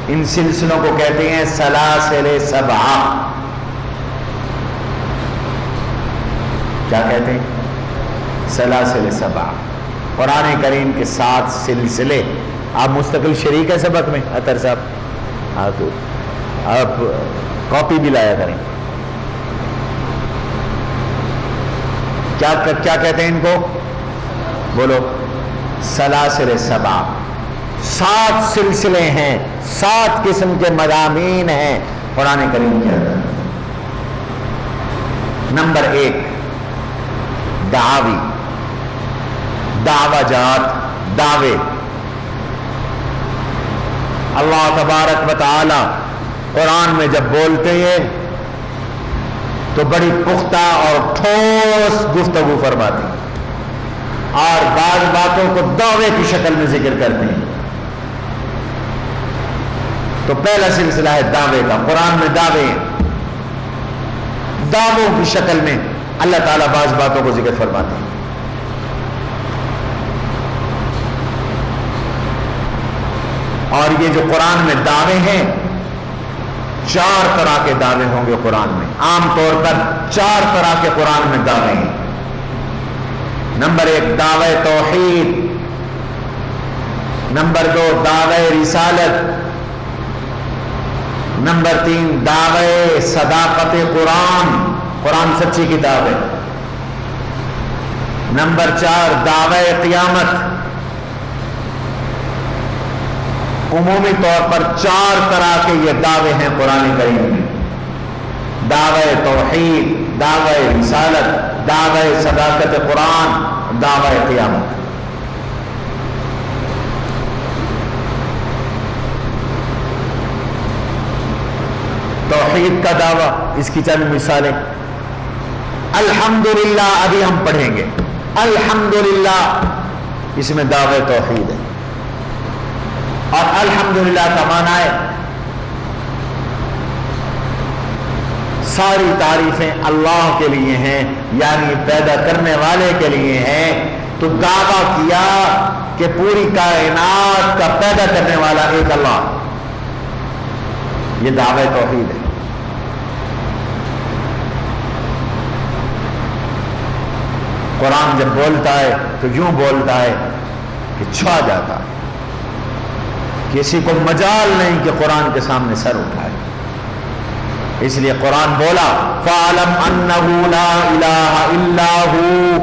ان سلسلوں کو کہتے ہیں سلاسل سبعہ. کیا کہتے ہیں؟ سلاسل سبعہ. قرآن کریم کے 7 سلسلے. آپ مستقل شریک ہے سبق میں اطہر صاحب؟ تو آپ کاپی بھی لایا کریں. کیا کہتے ہیں ان کو؟ بولو. سلاسل سبعہ. 7 سلسلے ہیں، 7 قسم کے مضامین ہیں قرآن کریم کے اندر. نمبر 1 دعاوی، دعوی جات، دعوے. اللہ تبارک و تعالی قرآن میں جب بولتے ہیں تو بڑی پختہ اور ٹھوس گفتگو فرماتے ہیں، اور بعض باتوں کو دعوے کی شکل میں ذکر کرتے ہیں. تو پہلا سلسلہ ہے دعوے کا. قرآن میں دعوے ہیں، دعووں کی شکل میں اللہ تعالیٰ بعض باتوں کو ذکر فرماتے ہیں. اور یہ جو قرآن میں دعوے ہیں، 4 طرح کے دعوے ہوں گے قرآن میں. عام طور پر 4 طرح کے قرآن میں دعوے ہیں. نمبر 1 دعوی توحید، نمبر 2 دعوی رسالت، نمبر 3 دعوی صداقت قرآن، قرآن سچی کتاب ہے. نمبر 4 دعوی قیامت. عمومی طور پر 4 طرح کے یہ دعوے ہیں قرآن کریم میں. دعوی توحید، دعوی رسالت، دعوی صداقت قرآن، دعوی قیامت. توحید کا دعویٰ، اس کی چند مثالیں. الحمدللہ ابھی ہم پڑھیں گے. الحمدللہ اس میں دعوی توحید ہے. اور الحمدللہ کا معنی ہے ساری تعریفیں اللہ کے لیے ہیں، یعنی پیدا کرنے والے کے لیے ہیں. تو دعویٰ کیا کہ پوری کائنات کا پیدا کرنے والا ایک اللہ. یہ دعوی توحید ہے. قرآن جب بولتا ہے تو یوں بولتا ہے کہ چھا جاتا ہے، کسی کو مجال نہیں کہ قرآن کے سامنے سر اٹھائے. اس لیے قرآن بولا فَعَلَمْ أَنَّهُ لَا إِلَٰهَ إِلَّا هُوَ،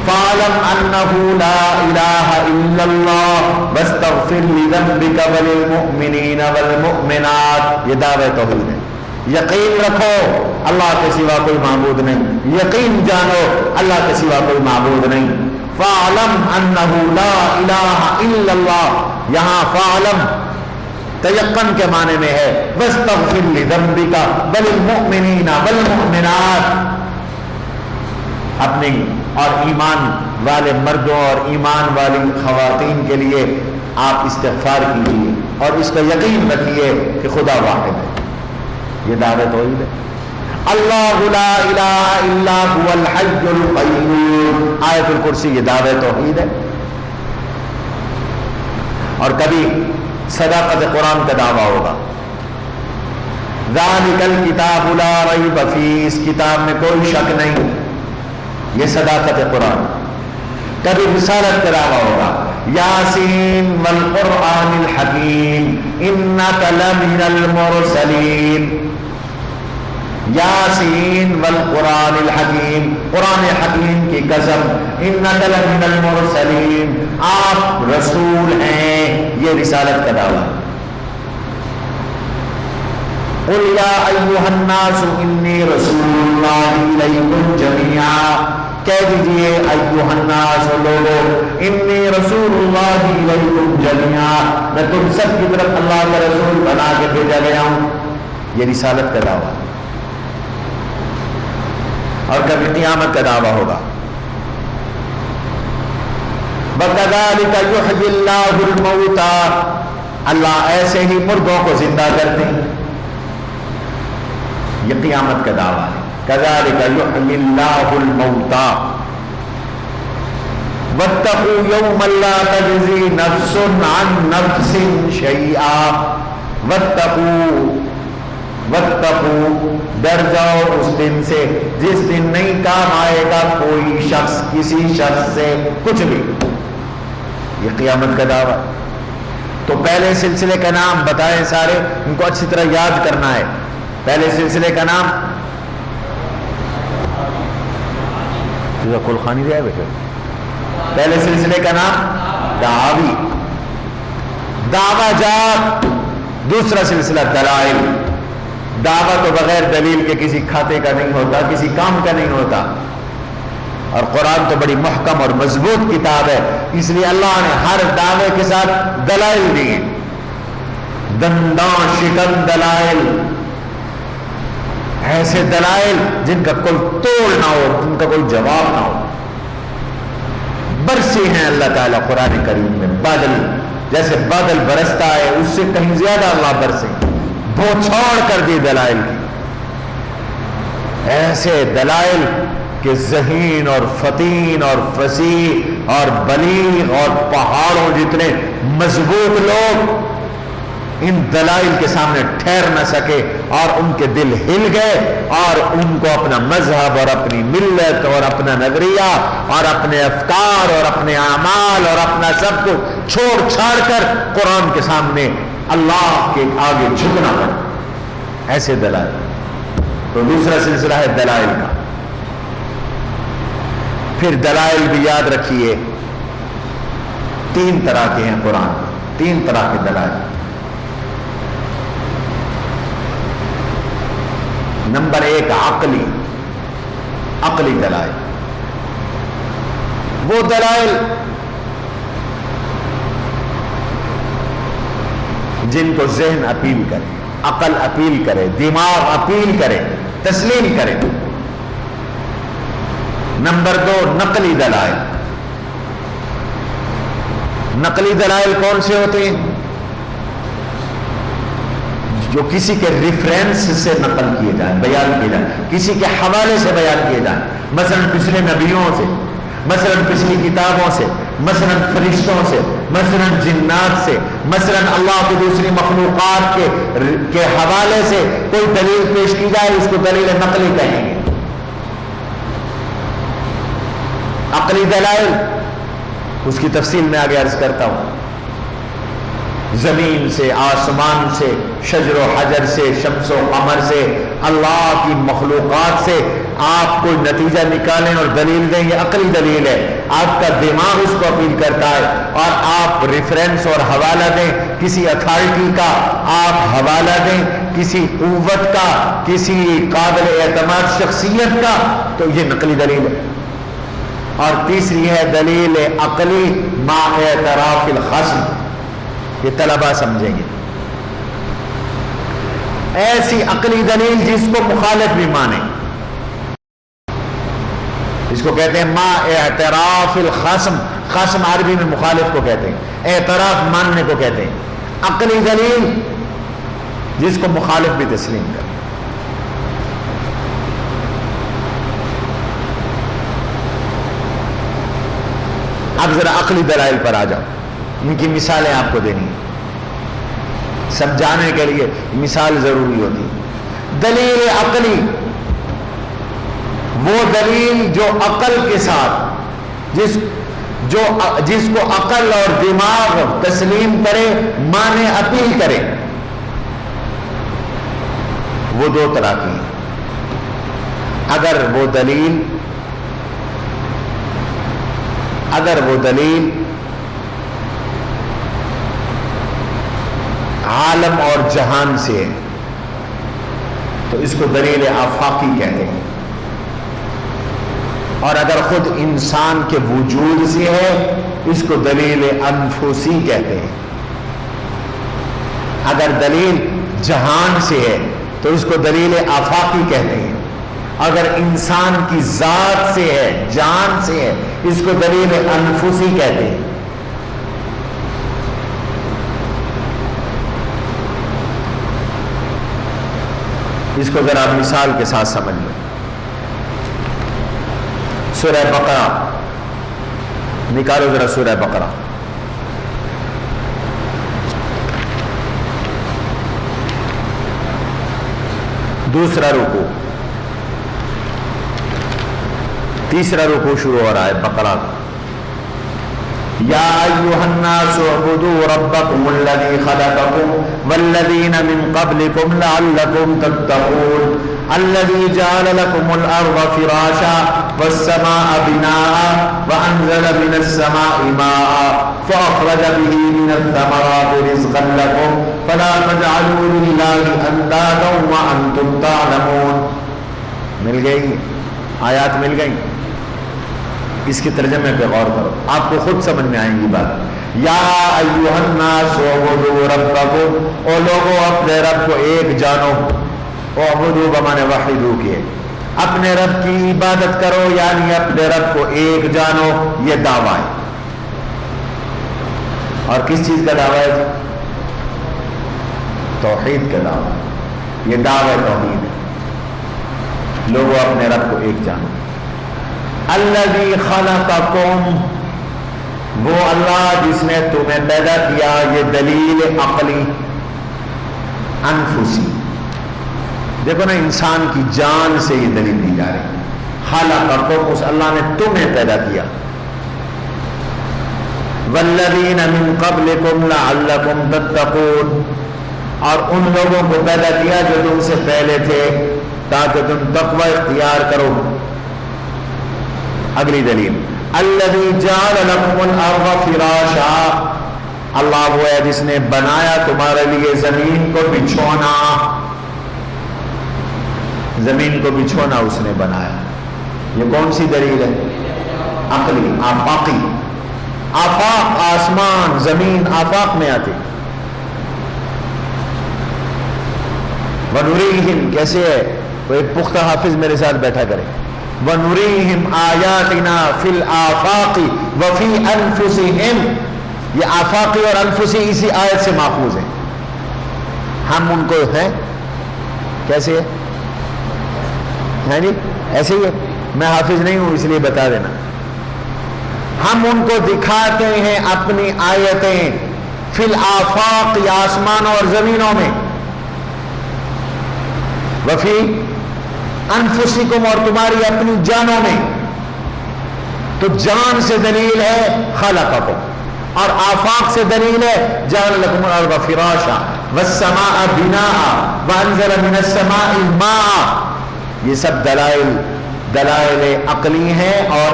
فَعَلَمْ أَنَّهُ لَا إِلَٰهَ إِلَّا اللَّهُ وَاسْتَغْفِرْ لِذَنبِكَ وَلِلْمُؤْمِنِينَ وَالْمُؤْمِنَاتِ. یہ دعوی توحید ہے. یقین رکھو اللہ کے سوا کوئی معبود نہیں، یقین جانو اللہ کے سوا کوئی معبود نہیں. فَعَلَمْ أَنَّهُ لَا إِلَٰهَ إِلَّا اللَّهُ. یہاں فَعَلَمْ تیقن کے معنی میں ہے وَاسْتَغْفِرْ لِذَنْبِكَ وَلِلْمُؤْمِنِينَ وَالْمُؤْمِنَاتِ، اپنے اور ایمان والے مردوں اور ایمان والی خواتین کے لیے آپ استغفار کیجیے اور اس کا یقین رکھیے کہ خدا واحد ہے. یہ دعوت توحید ہے. اللہ لا الہ الا هو الحی القیوم، آیت الکرسی، یہ دعوت توحید ہے. اور کبھی صداقت قرآن کا دعویٰ ہوگا، ذالک الکتاب لا ریب فیہ، اس کتاب میں کوئی شک نہیں، یہ صداقت قرآن. کبھی رسالت کا دعویٰ ہوگا، یاسین والقرآن الحکیم انک لمن المرسلین، یاسین والقرآن الحکیم، قرآن حکیم کی قسم، انک لمن المرسلین، آپ رسول ہیں، یہ رسالت کا دعویٰ. قل یا ایھا الناس انی رسول اللہ الیکم جمیعا، کہہ دیجئے ایھا الناس، لوگو، انی رسول اللہ الیکم جمیعا، میں تم سب کی طرف اللہ کا رسول بنا کے بھیجا گیا ہوں. یہ رسالت کا دعویٰ. اور کبھی قیامت کا دعویٰ ہوگا، وَكَذَلِكَ يُحْيِي اللَّهُ الْمَوْتَى، اللہ ایسے ہی مردوں کو زندہ کرتے ہیں. یہ قیامت کا دعویٰ ہے. كَذَلِكَ يُحْيِي اللَّهُ الْمَوْتَى وَاتَّقُوا يَوْمًا لَا تَجْزِي نَفْسٌ عَن نَفْسٍ شَيْئًا، وَاتَّقُوا، ڈر جاؤ اس دن سے جس دن نہیں کام آئے گا کوئی شخص کسی شخص سے کچھ بھی. یہ قیامت کا دعویٰ. تو پہلے سلسلے کا نام بتائیں سارے، ان کو اچھی طرح یاد کرنا ہے. پہلے سلسلے کا نام کل خانی جائے بیٹے، پہلے سلسلے کا نام دعوی، دعوی جات. دوسرا سلسلہ دلائل. دعویٰ تو بغیر دلیل کے کسی کھاتے کا نہیں ہوتا، کسی کام کا نہیں ہوتا. اور قرآن تو بڑی محکم اور مضبوط کتاب ہے، اس لیے اللہ نے ہر دعوے کے ساتھ دلائل دیے، دنداں شکن دلائل، ایسے دلائل جن کا کوئی توڑ نہ ہو، جن کا کوئی جواب نہ ہو. برسی ہیں اللہ تعالیٰ قرآن کریم میں، بادل جیسے بادل برستا ہے اس سے کہیں زیادہ اللہ برسے، بوچھوڑ کر دی دلائل کی. ایسے دلائل کہ ذہین اور فتین اور فصیح اور بلیغ اور پہاڑوں جتنے مضبوط لوگ ان دلائل کے سامنے ٹھہر نہ سکے اور ان کے دل ہل گئے اور ان کو اپنا مذہب اور اپنی ملت اور اپنا نظریہ اور اپنے افکار اور اپنے اعمال اور اپنا سب کو چھوڑ چھاڑ کر قرآن کے سامنے اللہ کے آگے جھکنا پڑا. ایسے دلائل. تو دوسرا سلسلہ ہے دلائل کا. پھر دلائل بھی یاد رکھیے، 3 طرح کے ہیں قرآن، 3 طرح کے دلائل. نمبر 1 عقلی دلائل. وہ دلائل جن کو ذہن اپیل کرے، عقل اپیل کرے، دماغ اپیل کرے، تسلیم کرے. نمبر 2 نقلی دلائل. نقلی دلائل کون سے ہوتے ہیں؟ جو کسی کے ریفرنس سے نقل کیے جائیں، بیان کیے جائیں، کسی کے حوالے سے بیان کیے جائیں، مثلا پچھلے نبیوں سے، مثلا پچھلی کتابوں سے، مثلا فرشتوں سے، مثلا جنات سے، مثلا اللہ کی دوسری مخلوقات کے حوالے سے کوئی دلیل پیش کی جائے، اس کو دلیل نقلی کہیں گے. عقلی دلائل اس کی تفصیل میں آگے عرض کرتا ہوں. زمین سے، آسمان سے، شجر و حجر سے، شمس و قمر سے، اللہ کی مخلوقات سے آپ کوئی نتیجہ نکالیں اور دلیل دیں، یہ عقلی دلیل ہے. آپ کا دماغ اس کو اپیل کرتا ہے اور آپ ریفرنس اور حوالہ دیں، کسی اتھارٹی کا آپ حوالہ دیں، کسی قوت کا، کسی قابل اعتماد شخصیت کا، تو یہ نقلی دلیل ہے. اور تیسری ہے دلیل عقلی مع اعتراف الخصم. یہ طلبہ سمجھیں گے. ایسی عقلی دلیل جس کو مخالف بھی مانے. اس کو کہتے ہیں ما اعتراف الخصم. خصم عربی میں مخالف کو کہتے ہیں، اعتراف ماننے کو کہتے ہیں. عقلی دلیل جس کو مخالف بھی تسلیم کرے. اب ذرا عقلی دلائل پر آ جاؤ، ان کی مثالیں آپ کو دینی ہیں. سمجھانے کے لیے مثال ضروری ہوتی ہے. دلیل عقلی وہ دلیل جو عقل کے ساتھ جس کو عقل اور دماغ تسلیم کرے، مانے، اپیل کرے. وہ دو طرح کی ہیں. اگر وہ دلیل عالم اور جہان سے ہے تو اس کو دلیل آفاقی کہتے ہیں. اور اگر خود انسان کے وجود سے ہے اس کو دلیل انفسی کہتے ہیں. اگر دلیل جہان سے ہے تو اس کو دلیل آفاقی کہتے ہیں. اگر انسان کی ذات سے ہے، جان سے ہے، اس کو دلیل انفسی کہتے ہیں. اس کو ذرا مثال کے ساتھ سمجھ لو. سورہ بقرہ نکالو ذرا. سورہ بقرہ دوسرا رکوع، تیسرا رکوع شروع ہو رہا ہے بقرہ. یا ایھا الناس اعبدوا ربکم الذی خلقکم والذین من قبلکم لعلکم تتقون الذی جعل لکم الارض فراشا والسماء بناء وانزل من السماء ماء فاخرج به من الثمرات رزقا لکم فلا تجعلوا للہ اندادا وانتم تعلمون. مل گئی آیات؟ مل گئی. اس کے ترجمے پہ غور کرو، آپ کو خود سمجھ میں آئیں گی بات. یا ایھا الناس اعبدوا ربکم، او لوگوں اپنے رب کو ایک جانو. اعبدوا بمانے وحدو کیے، اپنے رب کی عبادت کرو، یعنی اپنے رب کو ایک جانو. یہ دعویٰ ہے. اور کس چیز کا دعویٰ ہے؟ توحید کا دعویٰ. یہ دعویٰ توحید ہے. لوگوں اپنے رب کو ایک جانو. الذی خلقکم، وہ اللہ جس نے تمہیں پیدا کیا. یہ دلیل عقلی انفسی. دیکھو نا، انسان کی جان سے یہ دلیل دی جا رہی ہے. خلقکم، اس اللہ نے تمہیں پیدا کیا. والذین من قبلکم لعلکم تتقون، اور ان لوگوں کو پیدا کیا جو تم سے پہلے تھے تاکہ تم تقوی اختیار کرو. اگلی دلیل الذی جعل لکم الارض فراشا، اللہ وہ ہے جس نے بنایا تمہارے لیے زمین کو بچھونا. زمین کو بچھونا اس نے بنایا. یہ کون سی دلیل ہے؟ عقلی، آفاقی. آفاق، آسمان، زمین آفاق میں آتی. وَنُرِيهِمْ کیسے ہے؟ وہ ایک پختہ حافظ میرے ساتھ بیٹھا کرے. وَنُرِيهِمْ آيَاتِنَا فِي الْآفَاقِ وَفِي أَنفُسِهِمْ. یہ آفاقی اور انفسی اسی آیت سے ماخوذ ہے. ہم ان کو ہیں کیسے ہے جی؟ ایسے ہی ہے. میں حافظ نہیں ہوں اس لیے بتا دینا. ہم ان کو دکھاتے ہیں اپنی آیتیں فی الآفاق، آسمانوں اور زمینوں میں. وفی انفسکم، اور تمہاری اپنی جانوں میں. تو جان سے دلیل ہے خلقکم، اور آفاق سے دلیل ہے جعل لکم الارض فراشا والسماء بناء وانزل من السماء ماء. یہ سب دلائل عقلی ہیں اور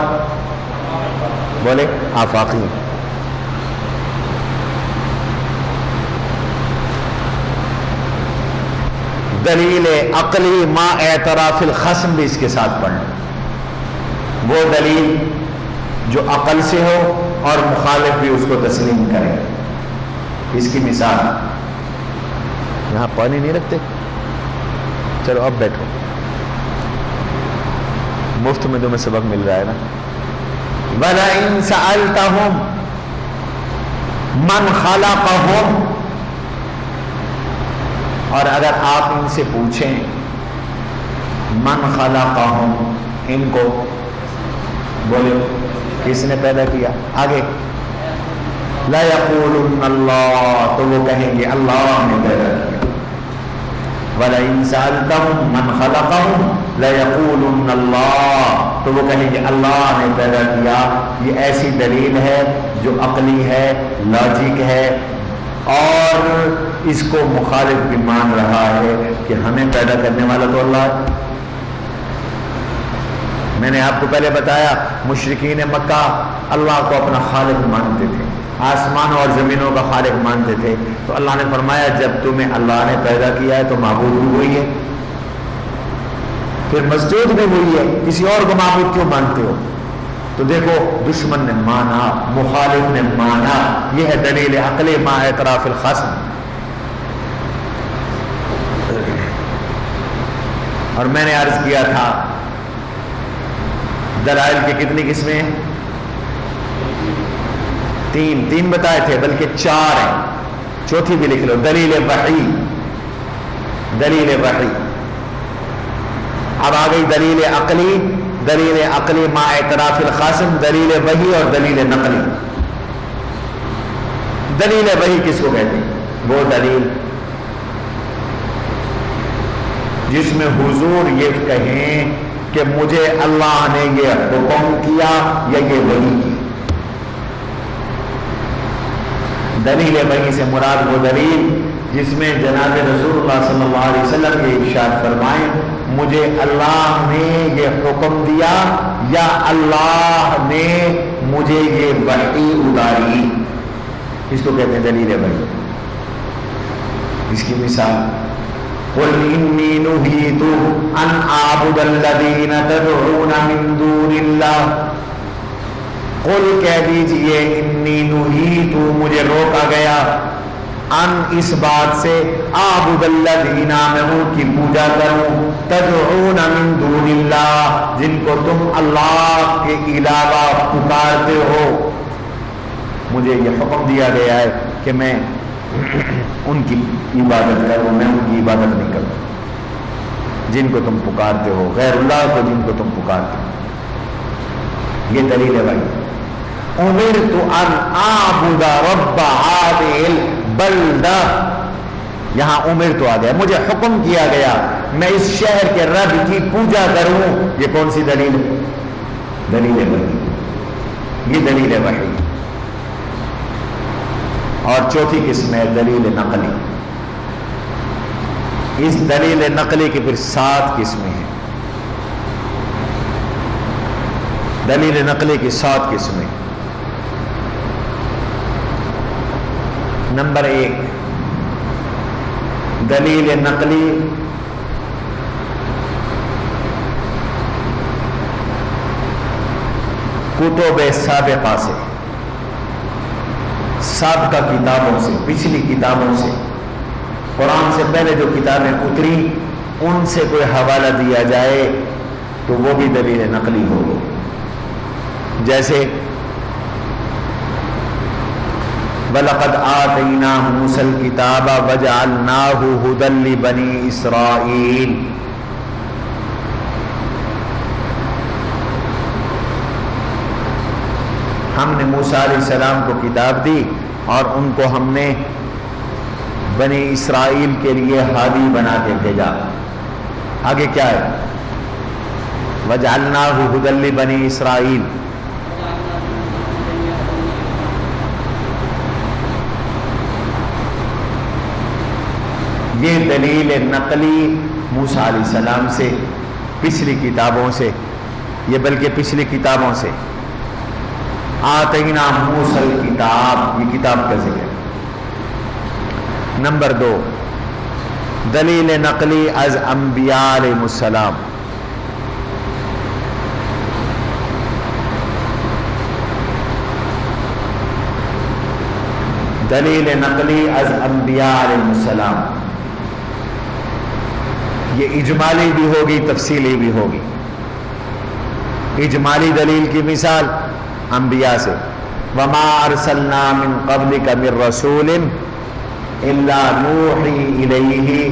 بولے آفاقی. دلیل عقلی ما اعتراف الخصم بھی اس کے ساتھ پڑھنا. وہ دلیل جو عقل سے ہو اور مخالف بھی اس کو تسلیم کرے. اس کی مثال، یہاں پانی نہیں رکھتے چلو اب بیٹھو، مفت میں تمہیں سبق مل رہا ہے نا. وَلَئِن سَأَلْتَهُمْ مَنْ خَلَقَهُمْ، اور اگر آپ ان سے پوچھیں من خلقہم، ان کو بولے کس نے پیدا کیا، آگے لَيَقُولُنَّ اللَّهُ، تو وہ کہیں گے اللہ نے پیدا کیا. وَلَئِن سَأَلْتَهُمْ مَنْ خَلَقَهُمْ لَيَقُولُنَّ اللَّهُ، تو وہ کہیں گے اللہ نے پیدا کیا. یہ ایسی دلیل ہے جو عقلی ہے، لاجک ہے، اور اس کو مخالف بھی مان رہا ہے کہ ہمیں پیدا کرنے والا تو اللہ ہے. میں نے آپ کو پہلے بتایا مشرکین مکہ اللہ کو اپنا خالق مانتے تھے، آسمانوں اور زمینوں کا خالق مانتے تھے. تو اللہ نے فرمایا جب تمہیں اللہ نے پیدا کیا ہے تو معبود بھی وہی ہے، پھر مسجود بھی وہی ہے، کسی اور کو معبود کیوں مانتے ہو؟ تو دیکھو دشمن نے مانا، مخالف نے مانا. یہ ہے دلیل عقلی مع اعتراف الخصم. اور میں نے عرض کیا تھا دلائل کی کتنی قسمیں ہیں؟ تین بتائے تھے، بلکہ 4 ہیں، چوتھی بھی لکھ لو. دلیل وحی، دلیل وحی. اب آ گئی دلیل عقلی، دلیل عقلی مع اعتراف الخاصم، دلیل وحی اور دلیل نقلی. دلیل وحی کس کو کہتے ہیں؟ وہ دلیل جس میں حضور یہ کہیں کہ مجھے اللہ نے یہ حکم کیا یا یہ وحی کی. دلیل وحی سے مراد وہ دلیل جس میں جناب رسول اللہ صلی اللہ علیہ وسلم یہ ارشاد فرمائیں مجھے اللہ نے یہ حکم دیا یا اللہ نے مجھے یہ وحی اتاری. اس کو کہتے ہیں دلیل وحی. اس کی مثال قُلْ إِنِّي نُهِيتُ أَنْ أَعْبُدَ الَّذِينَ تَدْعُونَ مِن دُونِ اللَّهِ. قُلْ کہہ دیجئے اِنِّي نُهِيتُ مجھے روکا گیا ان اس بات سے اعبد الذین میں ان کی پوجا کروں تدعون من دون اللہ جن کو تم اللہ کے علاوہ پکارتے ہو. مجھے یہ حکم دیا گیا ہے کہ میں ان کی عبادت کروں، میں ان کی عبادت نہیں کروں جن کو تم پکارتے ہو، غیر اللہ کو جن کو تم پکارتے ہو. یہ دلیل ہے بھائی. امرت ان اعبد رب هذه البلدہ، یہاں امر تو آ گیا، مجھے حکم کیا گیا میں اس شہر کے رب کی پوجا کروں. یہ کون سی دلیل ہے؟ دلیل وحی. یہ دلیل وحی. اور چوتھی قسم ہے دلیل نقلی. اس دلیل نقلی کی پھر 7 قسمیں ہیں. دلیل نقلی کی 7 قسمیں. نمبر 1 دلیل نقلی کتب سابقہ سے، سابقہ کتابوں سے، پچھلی کتابوں سے، قرآن سے پہلے جو کتابیں اتری ان سے کوئی حوالہ دیا جائے تو وہ بھی دلیل نقلی ہو. جیسے وَلَقَدْ آتَيْنَا مُوسَى الْكِتَابَ وَجَعَلْنَاهُ هُدًى لِبَنِي إِسْرَائِيلَ. ہم نے موسیٰ علیہ السلام کو کتاب دی اور ان کو ہم نے بنی اسرائیل کے لیے ہادی بنا کے بھیجا. آگے کیا ہے؟ وَجَعَلْنَاهُ هُدًى لِبَنِي إِسْرَائِيلَ. یہ دلیل نقلی موسیٰ علیہ السلام سے، پچھلی کتابوں سے، یہ بلکہ پچھلی کتابوں سے. آتینا موسیٰ الکتاب، یہ کتاب کا ذکر. نمبر 2 دلیل نقلی از انبیاء علیہ السلام. دلیل نقلی از انبیاء علیہ السلام. یہ اجمالی بھی ہوگی تفصیلی بھی ہوگی. اجمالی دلیل کی مثال انبیاء سے وما ارسلنا من قبلک من رسول الا نوحی الیہ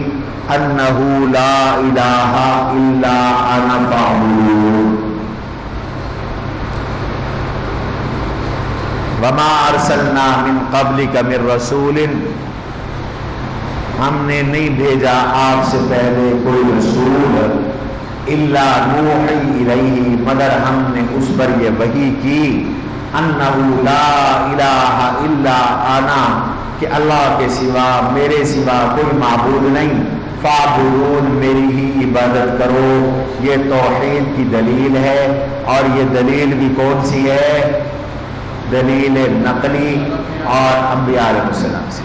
انہ لا الہ الا انا فاعبدون. وما ارسلنا من قبلک من رسول، ہم نے نہیں بھیجا آپ سے پہلے کوئی رسول الا نوحی الیہ، مگر ہم نے اس پر یہ وحی کی انہ لا الہ الا انا، کہ اللہ کے سوا میرے سوا کوئی معبود نہیں، فاعبدون میری ہی عبادت کرو. یہ توحید کی دلیل ہے. اور یہ دلیل بھی کون سی ہے؟ دلیل نقلی اور انبیاء علیہ السلام سے.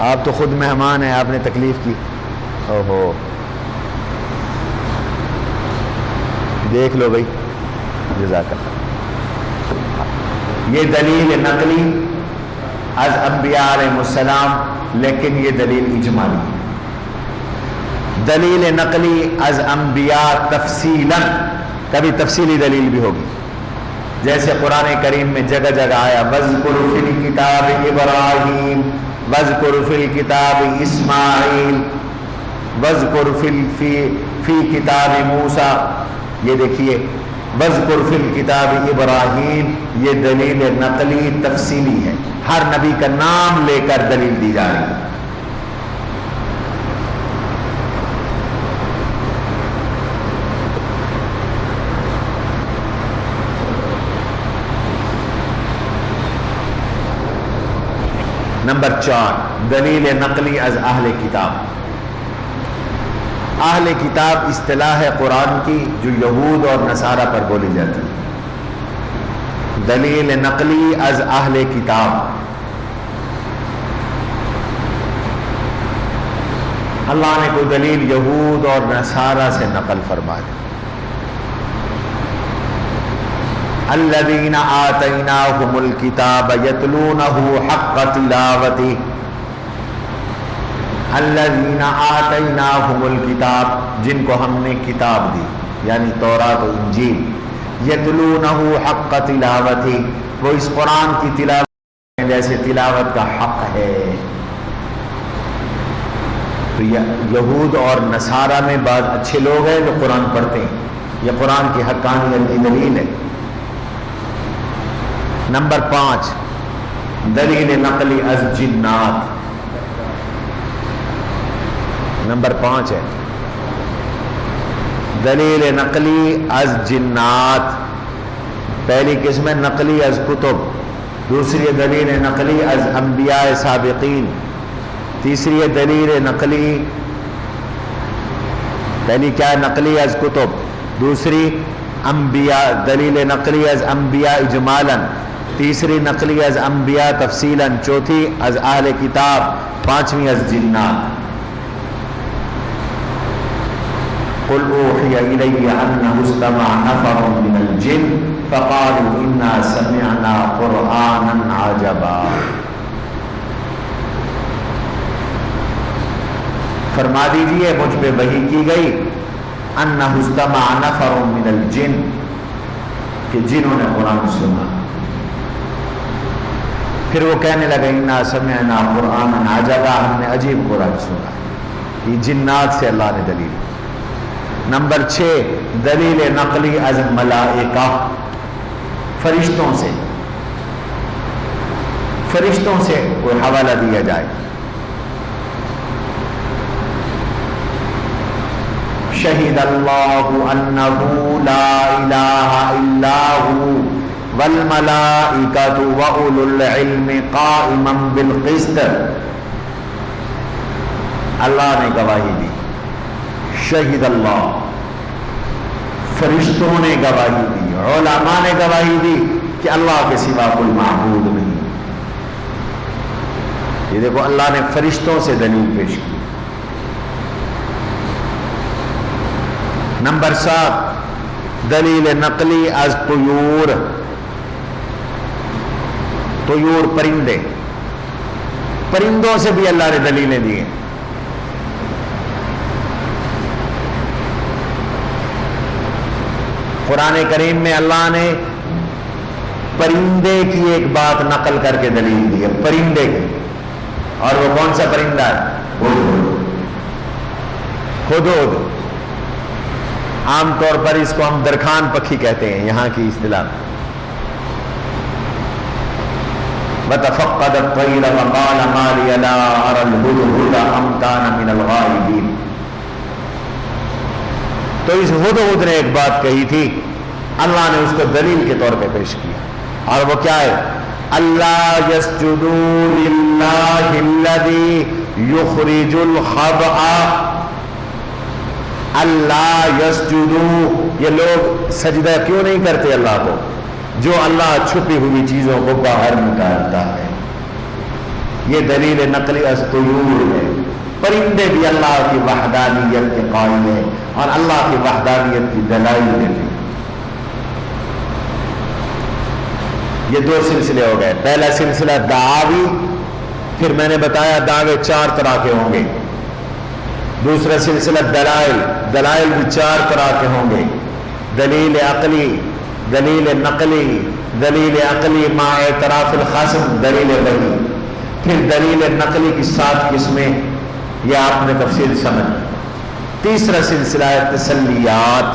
آپ تو خود مہمان ہیں، آپ نے تکلیف کی. اوہو دیکھ لو بھائی، جزاک اللہ. یہ دلیل نقلی از انبیاء علیہ السلام، لیکن یہ دلیل اجمالی ہے. دلیل نقلی از انبیاء تفصیلا، کبھی تفصیلی دلیل بھی ہوگی. جیسے قرآن کریم میں جگہ جگہ آیا وَاذْكُرْ فِي الْكِتَابِ إِبْرَاهِيمَ وَاذْكُرْ فِي الْكِتَابِ إِسْمَاعِيل وَاذْكُرْ فِي كِتَابِ مُوسَى. یہ دیکھیے وَاذْكُرْ فِي الْكِتَابِ إِبْرَاهِيمَ، یہ دلیل نقلی تفصیلی ہے. ہر نبی کا نام لے کر دلیل دی جا رہی ہے. نمبر 4 دلیل نقلی از اہل کتاب. اہل کتاب اصطلاح ہے قرآن کی جو یہود اور نصارہ پر بولی جاتی ہے. دلیل نقلی از اہل کتاب، اللہ نے کوئی دلیل یہود اور نصارہ سے نقل فرما دی. الذین آتیناہم الکتاب یتلونہ حق تلاوتہ. الذین آتیناہم الکتاب، جن کو ہم نے کتاب دی یعنی تورات و انجیل. یتلونہ حق تلاوتہ، وہ اس قرآن کی تلاوت جیسے تلاوت کا حق ہے. تو یہود اور نصارہ میں بعض اچھے لوگ ہیں جو قرآن پڑھتے ہیں. یہ قرآن کی حقانیت کی دلیل ہے. نمبر 5 دلیل نقلی از جنات. نمبر 5 ہے دلیل نقلی از جنات. پہلی قسم ہے نقلی از کتب، دوسری دلیل نقلی از انبیاء سابقین، تیسری دلیل نقلی، پہلی کیا ہے نقلی از کتب، دوسری انبیاء دلیل نقلی از انبیاء اجمالا، تیسری نقلی از انبیاء تفصیلا، چوتھی از اہل کتاب، پانچویں از جنات. قل اوحی الی انہ استمع نفر من الجن فقالوا انا سمعنا قرآنا عجبا. فرما دیجئے مجھ پہ وحی کی گئی انہ استمع نفر من الجن، کہ جنہوں نے قرآن سنا. پھر وہ کہنے لگا انا سمعنا قرآنا عجبا، ہم نے عجیب قرآن سنا. یہ جنات سے اللہ نے دلیل. نمبر 6 دلیل نقلی از ملائکہ، فرشتوں سے. فرشتوں سے کوئی حوالہ دیا جائے. شہد اللہ انہ لا الہ الا ہو والملائکۃ واولو العلم قائما بالقسط. اللہ نے گواہی دی. شہد اللہ، فرشتوں نے گواہی دی، علماء نے گواہی دی کہ اللہ کے سوا کوئی معبود نہیں. یہ دیکھو اللہ نے فرشتوں سے دلیل پیش کی. نمبر 7 دلیل نقلی از طیور. طیور پرندے، پرندوں سے بھی اللہ نے دلیلیں دی ہیں. قرآن کریم میں اللہ نے پرندے کی ایک بات نقل کر کے دلیل دی ہے، پرندے کی، اور وہ کون سا پرندہ ہے؟ ہدہد۔ عام طور پر اس کو ہم درخان پکھی کہتے ہیں یہاں کی اصطلاح میں۔ وَتَفَقَّدَ الطَّيْرَ وَقَالَ مَا لِيَ لَا أَرَى الْهُدْهُدَ أَمْ كَانَ مِنَ الْغَائِبِينَ۔ تو اس ہدہد نے ایک بات کہی تھی، اللہ نے اس کو دلیل کے طور پہ پیش کیا، اور وہ کیا ہے؟ اللہ یسجدوا للہ الذی یخرج الخبأ۔ اللہ یسجدوا، یہ لوگ سجدہ کیوں نہیں کرتے اللہ کو؟ جو اللہ چھپی ہوئی چیزوں کو باہر نکالتا ہے۔ یہ دلیل نقلی الطیور ہے، پرندے بھی اللہ کی وحدانیت کے قائل ہیں اور اللہ کی وحدانیت کی دلائل ہیں۔ یہ دو سلسلے ہو گئے، پہلا سلسلہ دعاوی، پھر میں نے بتایا دعوے 4 طرح کے ہوں گے۔ دوسرا سلسلہ دلائل، دلائل بھی 4 طرح کے ہوں گے، دلیل عقلی، دلیل نقلی، دلیل عقلی مع اعتراف الخصم، دلیل وحی، پھر دلیل نقلی کی 7 قسمیں، یہ آپ نے تفصیل سمجھ۔ تیسرا سلسلہ ہے تسلیات۔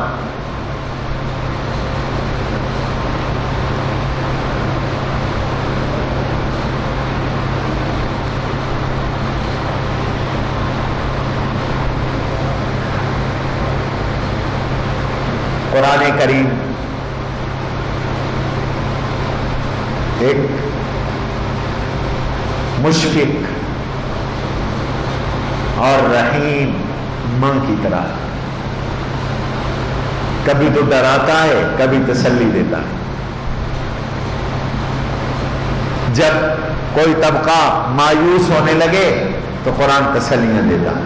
قرآن کریم ایک مشفق اور رحیم ماں کی طرح، کبھی تو ڈراتا ہے، کبھی تسلی دیتا ہے۔ جب کوئی طبقہ مایوس ہونے لگے تو قرآن تسلیاں دیتا ہے،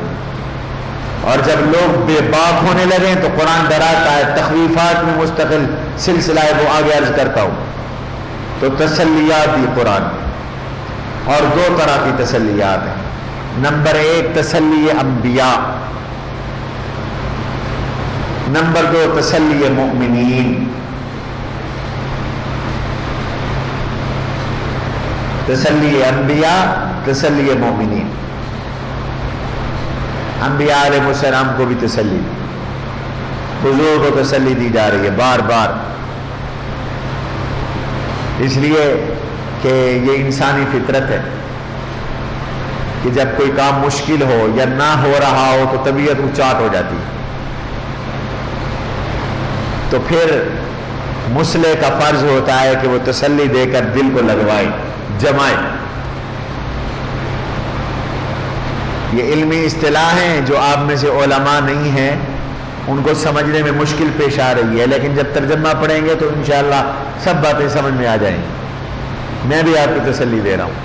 اور جب لوگ بے باک ہونے لگے تو قرآن ڈراتا ہے۔ تخویفات میں مستقل سلسلہ ہے، وہ آگے عرض کرتا ہوں۔ تو تسلیات دی قرآن، اور 2 طرح کی تسلیات ہیں۔ نمبر 1 تسلی انبیاء، نمبر 2 تسلی مؤمنین۔ تسلی انبیاء، تسلی مومنین۔ انبیاء علیہ السلام کو بھی تسلی دی، حضور کو تسلی دی جا رہی ہے بار بار، اس لیے کہ یہ انسانی فطرت ہے کہ جب کوئی کام مشکل ہو یا نہ ہو رہا ہو تو طبیعت اچاٹ ہو جاتی ہے، تو پھر مصلح کا فرض ہوتا ہے کہ وہ تسلی دے کر دل کو لگوائے، جمائے۔ یہ علمی اصطلاح ہیں جو آپ میں سے علماء نہیں ہیں، ان کو سمجھنے میں مشکل پیش آ رہی ہے، لیکن جب ترجمہ پڑھیں گے تو انشاءاللہ سب باتیں سمجھ میں آ جائیں گی۔ میں بھی آپ کو تسلی دے رہا ہوں۔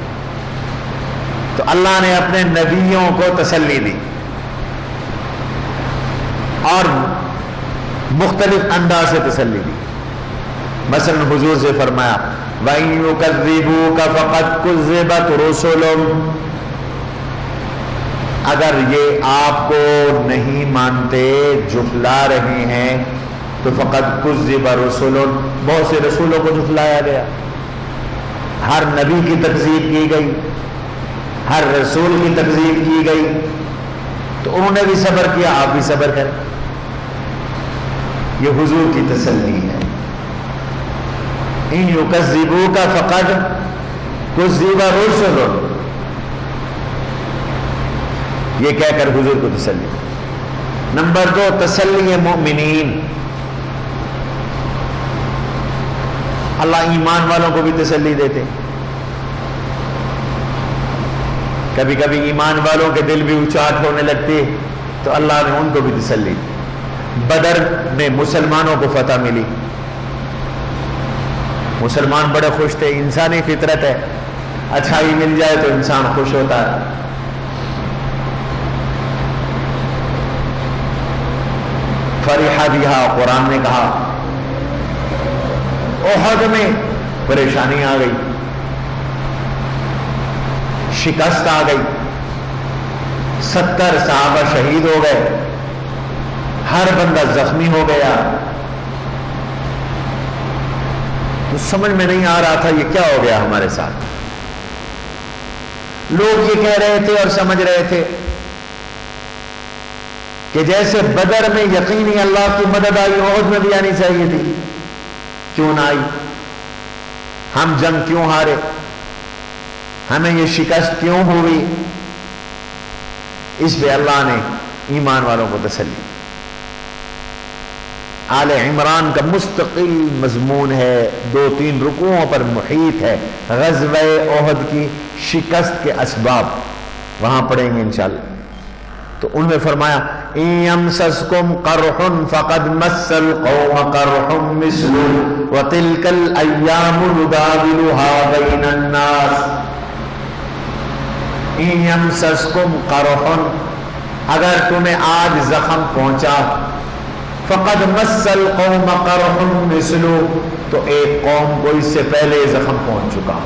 تو اللہ نے اپنے نبیوں کو تسلی دی اور مختلف انداز سے تسلی دی۔ مثلا حضور سے فرمایا وَإِن يُكَذِّبُوكَ فَقَدْ كُذِّبَتْ رُسُلٌ، اگر یہ آپ کو نہیں مانتے، جھٹلا رہے ہیں، تو فقط کذب رسول، بہت سے رسولوں کو جھٹلایا گیا، ہر نبی کی تکذیب کی گئی، ہر رسول کی تکذیب کی گئی، تو انہوں نے بھی صبر کیا، آپ بھی صبر کریں۔ یہ حضور کی تسلی ہے۔ ان یکذبوک فقد کذب رسل، یہ کہہ کر حضور کو تسلی۔ نمبر 2 تسلی مومنین، اللہ ایمان والوں کو بھی تسلی دیتے، کبھی کبھی ایمان والوں کے دل بھی اچاٹ ہونے لگتے تو اللہ نے ان کو بھی تسلی دی۔ بدر میں مسلمانوں کو فتح ملی، مسلمان بڑے خوش تھے، انسانی فطرت ہے، اچھائی مل جائے تو انسان خوش ہوتا ہے۔ فرحہ بہا، قرآن نے کہا احد میں پریشانی آ گئی، شکست آ گئی، 70 صحابہ شہید ہو گئے، ہر بندہ زخمی ہو گیا، تو سمجھ میں نہیں آ رہا تھا یہ کیا ہو گیا ہمارے ساتھ. لوگ یہ کہہ رہے تھے اور سمجھ رہے تھے کہ جیسے بدر میں یقینی اللہ کی مدد آئی احد میں بھی آنی چاہیے تھی، کیوں نہ آئی؟ ہم جنگ کیوں ہارے؟ ہمیں یہ شکست کیوں ہوئی؟ اس پہ اللہ نے ایمان والوں کو تسلی. آل عمران کا مستقل مضمون ہے، 2-3 رکوعوں پر محیط ہے، غزوہ احد کی شکست کے اسباب وہاں پڑھیں گے انشاءاللہ. تو ان میں فرمایا إِن يَمْسَسْكُمْ قَرْحٌ فَقَدْ مَسَّ الْقَوْمَ قَرْحٌ مِثْلُهُ وَتِلْكَ الْأَيَّامُ نُدَاوِلُهَا بَيْنَ النَّاسِ. إِن يَمْسَسْكُمْ قَرْحٌ، اگر تمہیں آج زخم پہنچا، فَقَدْ مَسَّ الْقَوْمَ قَرْحٌ مِثْلُهُ، تو ایک قوم کو اس سے پہلے زخم پہنچ چکا.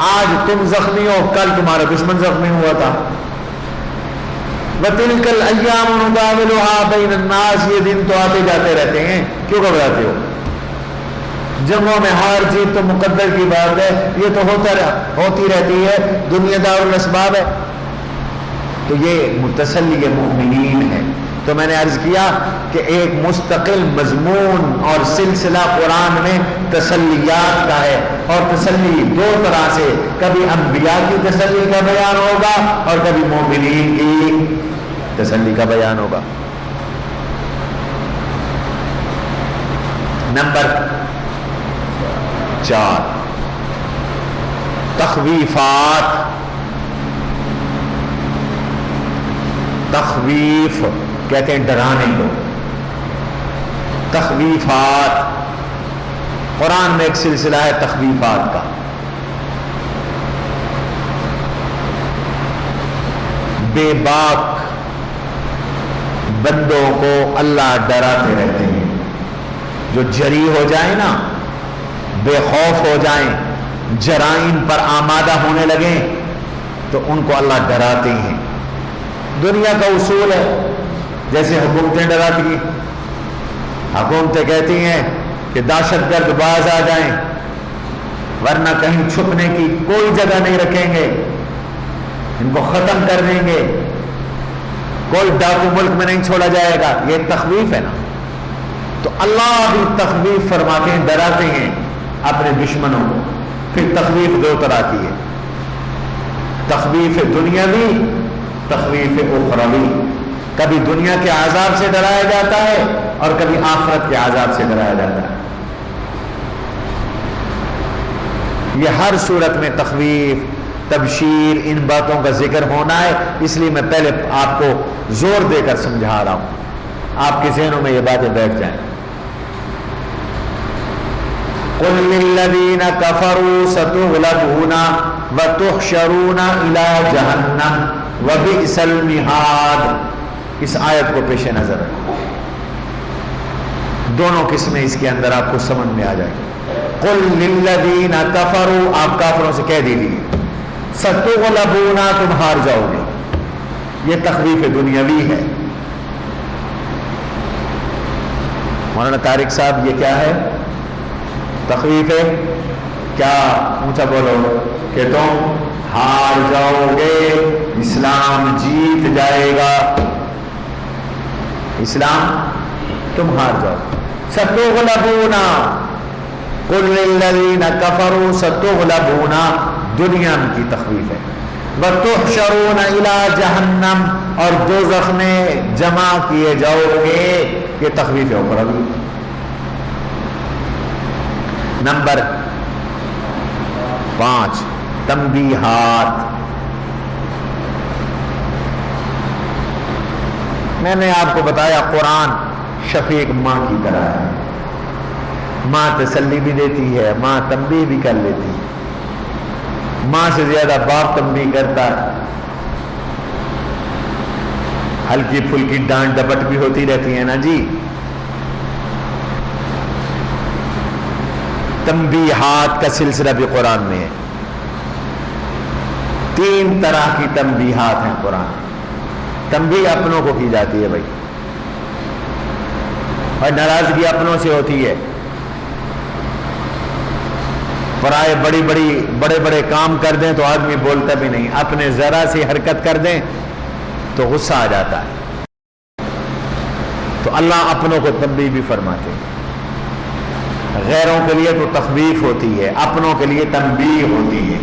آج تم زخمی ہو، کل تمہارا دشمن زخمی ہوا تھا. وَتِلْكَ الْأَيَّامُ نُدَاوِلُهَا بَيْنَ النَّاسِ، یہ دن تو آتے جاتے رہتے ہیں، کیوں گھبراتے ہو؟ جنگوں میں ہار جیت تو مقدر کی بات ہے، یہ تو ہوتی رہتی ہے، دنیا دار الاسباب ہے. تو یہ تسلی مومنین ہے. تو میں نے عرض کیا کہ ایک مستقل مضمون اور سلسلہ قرآن میں تسلیات کا ہے، اور تسلی 2 طرح سے، کبھی انبیاء کی تسلی کا بیان ہوگا اور کبھی مومنین کی تسلی کا بیان ہوگا. نمبر 4، تخویفات. تخویف کہتے ہیں ڈرانے کو. تخویفات، قرآن میں ایک سلسلہ ہے تخویفات کا. بے باک بندوں کو اللہ ڈراتے رہتے ہیں. جو جری ہو جائیں نا، بے خوف ہو جائیں، جرائم پر آمادہ ہونے لگیں، تو ان کو اللہ ڈراتے ہیں. دنیا کا اصول ہے، جیسے حکومتیں ڈراتی ہیں. حکومتیں کہتی ہیں کہ دہشت گرد باز آ جائیں، ورنہ کہیں چھپنے کی کوئی جگہ نہیں رکھیں گے، ان کو ختم کر دیں گے، کوئی ڈاکو ملک میں نہیں چھوڑا جائے گا. یہ تخویف ہے نا. تو اللہ بھی تخویف فرماتے ہیں، ڈراتے ہیں اپنے دشمنوں کو. پھر تخویف 2 طرح کی ہے، تخویف دنیاوی، تخویف اخروی. کبھی دنیا کے عذاب سے ڈرایا جاتا ہے اور کبھی آخرت کے عذاب سے ڈرایا جاتا ہے. یہ ہر صورت میں تخویف، تبشیر، ان باتوں کا ذکر ہونا ہے. اس لیے میں پہلے آپ کو زور دے کر سمجھا رہا ہوں، آپ کے ذہنوں میں یہ باتیں بیٹھ جائیں. قُلْ لِلَّذِينَ كَفَرُوا سَتُغْلَبُونَ وَتُحْشَرُونَ إِلَى جَهَنَّمَ وَبِئْسَ الْمِهَادُ. اس آیت کو پیش نظر رکھیں. دونوں قسمیں اس کے اندر آپ کو سمجھ میں آ جائیں. قُلْ لِلَّذِينَ كَفَرُوا، آپ کافروں سے کہہ دیجیے، سَتُغْلَبُونَ، تم ہار جاؤ گے. یہ تخویف دنیاوی ہے. مولانا طارق صاحب یہ کیا ہے؟ تخویف ہے. کیا؟ اونچا بولو. کہ تم ہار جاؤ گے، اسلام جیت جائے گا. اسلام تم ہار جاؤ. ستغلبون، قل للذین کفروا ستغلبون، دنیا کی تخویف ہے. وتحشرون الی جہنم، اور دوزخ میں جمع کیے جاؤ گے. یہ تخویف ہے اخروی. نمبر 5، تنبیہات. میں نے آپ کو بتایا قرآن شفیق ماں کی طرح ہے. ماں تسلی بھی دیتی ہے، ماں تنبیہ بھی کر لیتی ہے. ماں سے زیادہ باپ تنبیہ کرتا ہے. ہلکی پھلکی ڈانٹ ڈپٹ بھی ہوتی رہتی ہے نا جی. تنبیہات کا سلسلہ بھی قرآن میں ہے. 3 طرح کی تنبیہات ہیں قرآن. تنبیہ اپنوں کو کی جاتی ہے بھائی، اور ناراضگی اپنوں سے ہوتی ہے. پرائے بڑے بڑے کام کر دیں تو آدمی بولتا بھی نہیں، اپنے ذرا سی حرکت کر دیں تو غصہ آ جاتا ہے۔ تو اللہ اپنوں کو تنبیہ بھی فرماتے ہیں، غیروں کے لیے تو تخویف ہوتی ہے، اپنوں کے لیے تنبیہ ہوتی ہے۔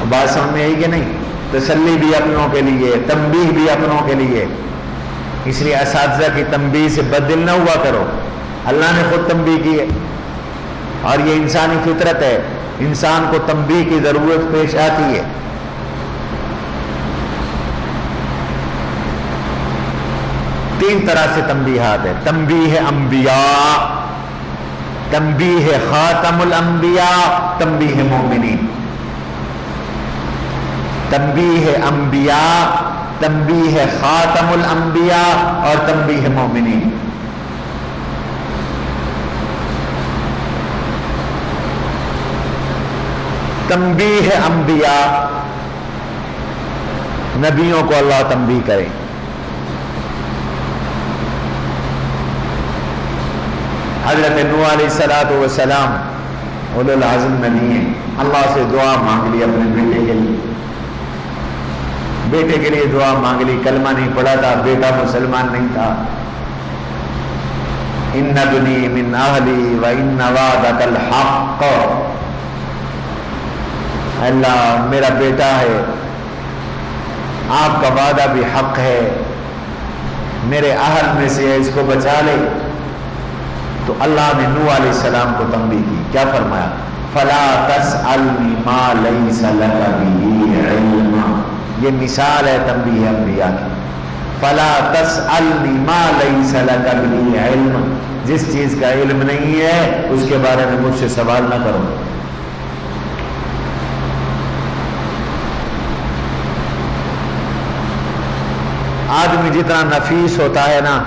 بات سمجھ میں آئی کہ نہیں؟ تسلی بھی اپنوں کے لیے، تنبیہ بھی اپنوں کے لیے۔ اس لیے اساتذہ کی تنبیہ سے بددل نہ ہوا کرو، اللہ نے خود تنبیہ کی ہے، اور یہ انسانی فطرت ہے، انسان کو تنبیہ کی ضرورت پیش آتی ہے۔ تین طرح سے تنبیہات ہے، تنبیہ انبیاء، تنبیہ خاتم الانبیاء، تنبیہ مومنین۔ تنبیہ انبیاء، تنبیہ خاتم الانبیاء اور تنبیہ مومنین۔ تنبیہ انبیاء، نبیوں کو اللہ تنبیہ کرے۔ حضرت نوح علیہ السلام اولو العزم نبی ہیں، اللہ سے دعا مانگ لی اپنے بیٹے کے لیے، بیٹے کے لیے دعا مانگ لی، کلمہ نہیں پڑھا تھا، بیٹا مسلمان نہیں تھا۔ ان ابنی من اہلی وان وعدک الحق، اللہ میرا بیٹا ہے، آپ کا وعدہ بھی حق ہے، میرے اہل میں سے ہے، اس کو بچا لے۔ تو اللہ نے نوح علیہ السلام کو تنبیہ کی، کیا فرمایا؟ فلا تسألنی ما لیس لک بہ علم، یہ مثال ہے تنبیہ انبیاء کی۔ فلا تسألنی ما لیس لک بہ علم، جس چیز کا علم نہیں ہے اس کے بارے میں مجھ سے سوال نہ کرو۔ آدمی جتنا نفیس ہوتا ہے نا،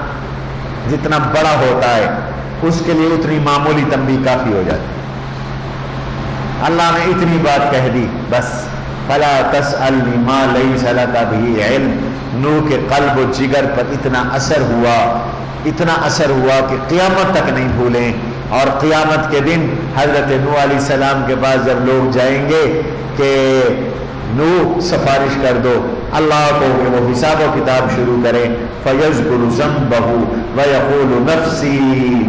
جتنا بڑا ہوتا ہے، اس کے لیے اتنی معمولی تنبیہ کافی ہو جاتی ہے۔ اللہ نے اتنی بات کہہ دی بس، فلا تسألنی ما لیس لک بہ علم۔ نوح کے قلب و جگر پر اتنا اثر ہوا کہ قیامت تک نہیں بھولیں، اور قیامت کے دن حضرت نوح علیہ السلام کے پاس جب لوگ جائیں گے کہ نوح سفارش کر دو اللہ کو کہ وہ حساب و کتاب شروع کریں، فَيَذْكُرُ ذَنْبَهُ وَيَقُولُ نَفْسِي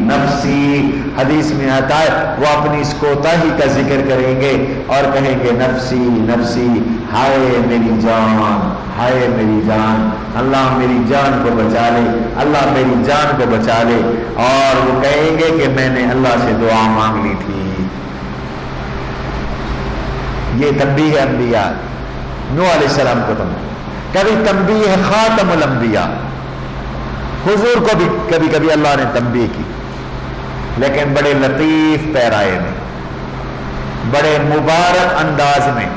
نَفْسِي، حدیث میں آتا ہے وہ اپنی اس کوتاہی کا ذکر کریں گے اور کہیں گے نفسی نفسی، ہائے میری جان، ہائے میری جان، اللہ میری جان کو بچا لے، اللہ میری جان کو بچا لے۔ اور وہ کہیں گے کہ میں نے اللہ سے دعا مانگ لی تھی۔ یہ تنبیہ انبیاء، نوح علیہ السلام کو تنبیہ۔ کبھی تنبیہ خاتم الانبیاء، حضور کو بھی کبھی کبھی اللہ نے تنبیہ کی، لیکن بڑے لطیف پیرائے میں، بڑے مبارک انداز میں۔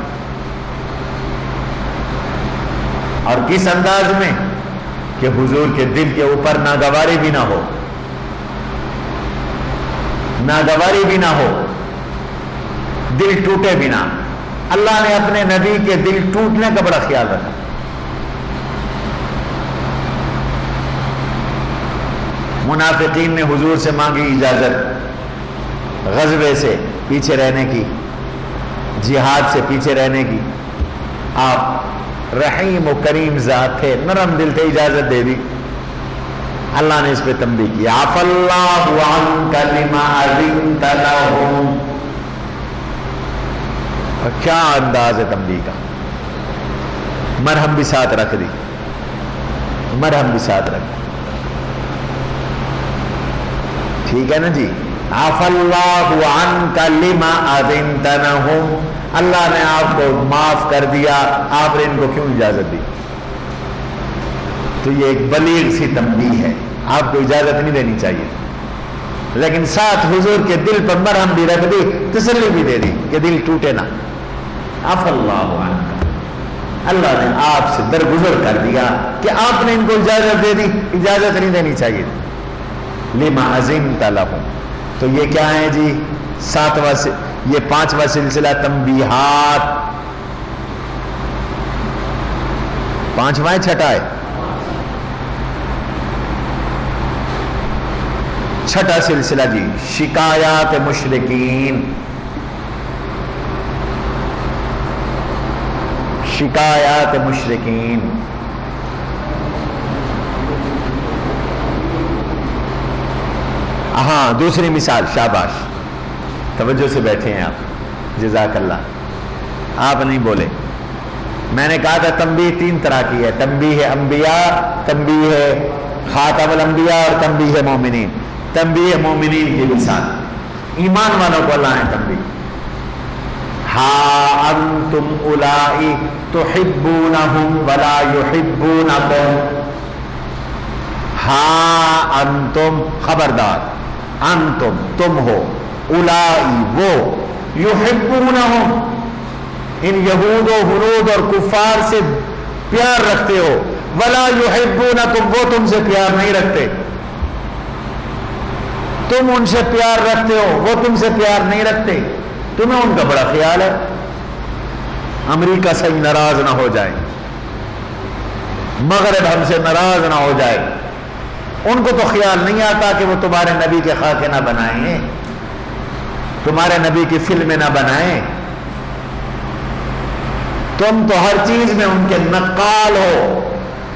اور کس انداز میں؟ کہ حضور کے دل کے اوپر ناگواری بھی نہ ہو، ناگواری بھی نہ ہو، دل ٹوٹے بھی نہ۔ اللہ نے اپنے نبی کے دل ٹوٹنے کا بڑا خیال رکھا۔ منافقین نے حضور سے مانگی اجازت غزوے سے پیچھے رہنے کی، جہاد سے پیچھے رہنے کی۔ آپ رحیم و کریم ذات تھے، نرم دل تھے، اجازت دے دی۔ اللہ نے اس پہ تنبیہ کی، عفا اللہ عنک لما اذنت لهم۔ اور کیا انداز ہے تنبیہ کا، مرہم بھی ساتھ رکھ دی، مرہم بھی ساتھ رکھ دی۔ ٹھیک ہے نا جی، عفا اللہ عنک لما اذنت لهم، اللہ نے آپ کو معاف کر دیا، آپ نے ان کو کیوں اجازت دی؟ تو یہ ایک بلیغ سی تنبیہ ہے، آپ کو اجازت نہیں دینی چاہیے، لیکن ساتھ حضور کے دل پر مرہم بھی رکھ دی، تسلی بھی دے دی کہ دل ٹوٹے نہ۔ عفا اللہ عنک، اللہ نے آپ سے درگزر کر دیا کہ آپ نے ان کو اجازت دے دی، اجازت نہیں دینی چاہیے۔ لما اذنت لهم، تو یہ کیا ہے جی؟ یہ 5واں سلسلہ تنبیہات، 5واں چھٹا ہے؟ چھٹا سلسلہ جی شکایات مشرکین. شکایات مشرکین. ہاں دوسری مثال. شاباش, توجہ سے بیٹھے ہیں آپ, جزاک اللہ. آپ نہیں بولے. میں نے کہا تھا تنبیہ تین طرح کی ہے, تنبیہ انبیاء, تنبیہ خاتم الانبیاء اور تنبیہ مومنین. تنبیہ مومنین کی مثال, ایمان والوں کو اللہ نے تنبیہ. ہا انتم اولائی تحبونہم ولا یحبونکم. ہا انتم, خبردار, انتم تم ہو, اولائی وہ, یحبونہم ان یہود و ہنود اور کفار سے پیار رکھتے ہو, ولا یحبونکم وہ تم سے پیار نہیں رکھتے. تم ان سے پیار رکھتے ہو, وہ تم سے پیار نہیں رکھتے. تمہیں ان کا بڑا خیال ہے امریکہ سے ناراض نہ ہو جائے, مغرب ہم سے ناراض نہ ہو جائے. ان کو تو خیال نہیں آتا کہ وہ تمہارے نبی کے خاکے نہ بنائیں, تمہارے نبی کی فلمیں نہ بنائیں. تم تو ہر چیز میں ان کے نقال ہو,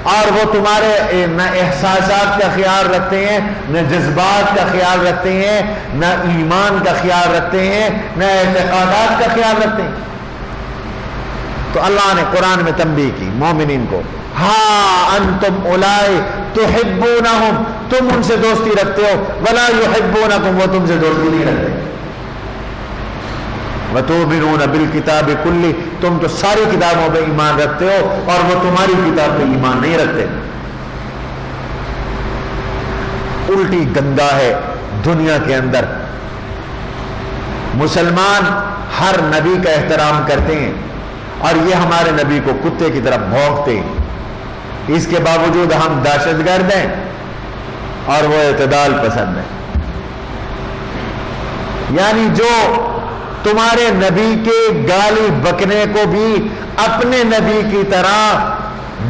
اور وہ تمہارے نہ احساسات کا خیال رکھتے ہیں, نہ جذبات کا خیال رکھتے ہیں, نہ ایمان کا خیال رکھتے ہیں, نہ اعتقادات کا خیال رکھتے ہیں. تو اللہ نے قرآن میں تنبیہ کی مومنین کو, ہاں انتم اولائی تحبونہم تم ان سے دوستی رکھتے ہو, ولا یحبونکم وہ تم سے دوستی نہیں رکھتے. وَتُؤْمِنُونَ بِالْكِتَابِ كُلِّ تم تو ساری کتابوں پہ ایمان رکھتے ہو, اور وہ تمہاری کتاب پہ ایمان نہیں رکھتے. الٹی گندا ہے دنیا کے اندر. مسلمان ہر نبی کا احترام کرتے ہیں, اور یہ ہمارے نبی کو کتے کی طرح بھونکتے ہیں. اس کے باوجود ہم دہشت گرد ہیں اور وہ اعتدال پسند ہیں. یعنی جو تمہارے نبی کے گالی بکنے کو بھی اپنے نبی کی طرح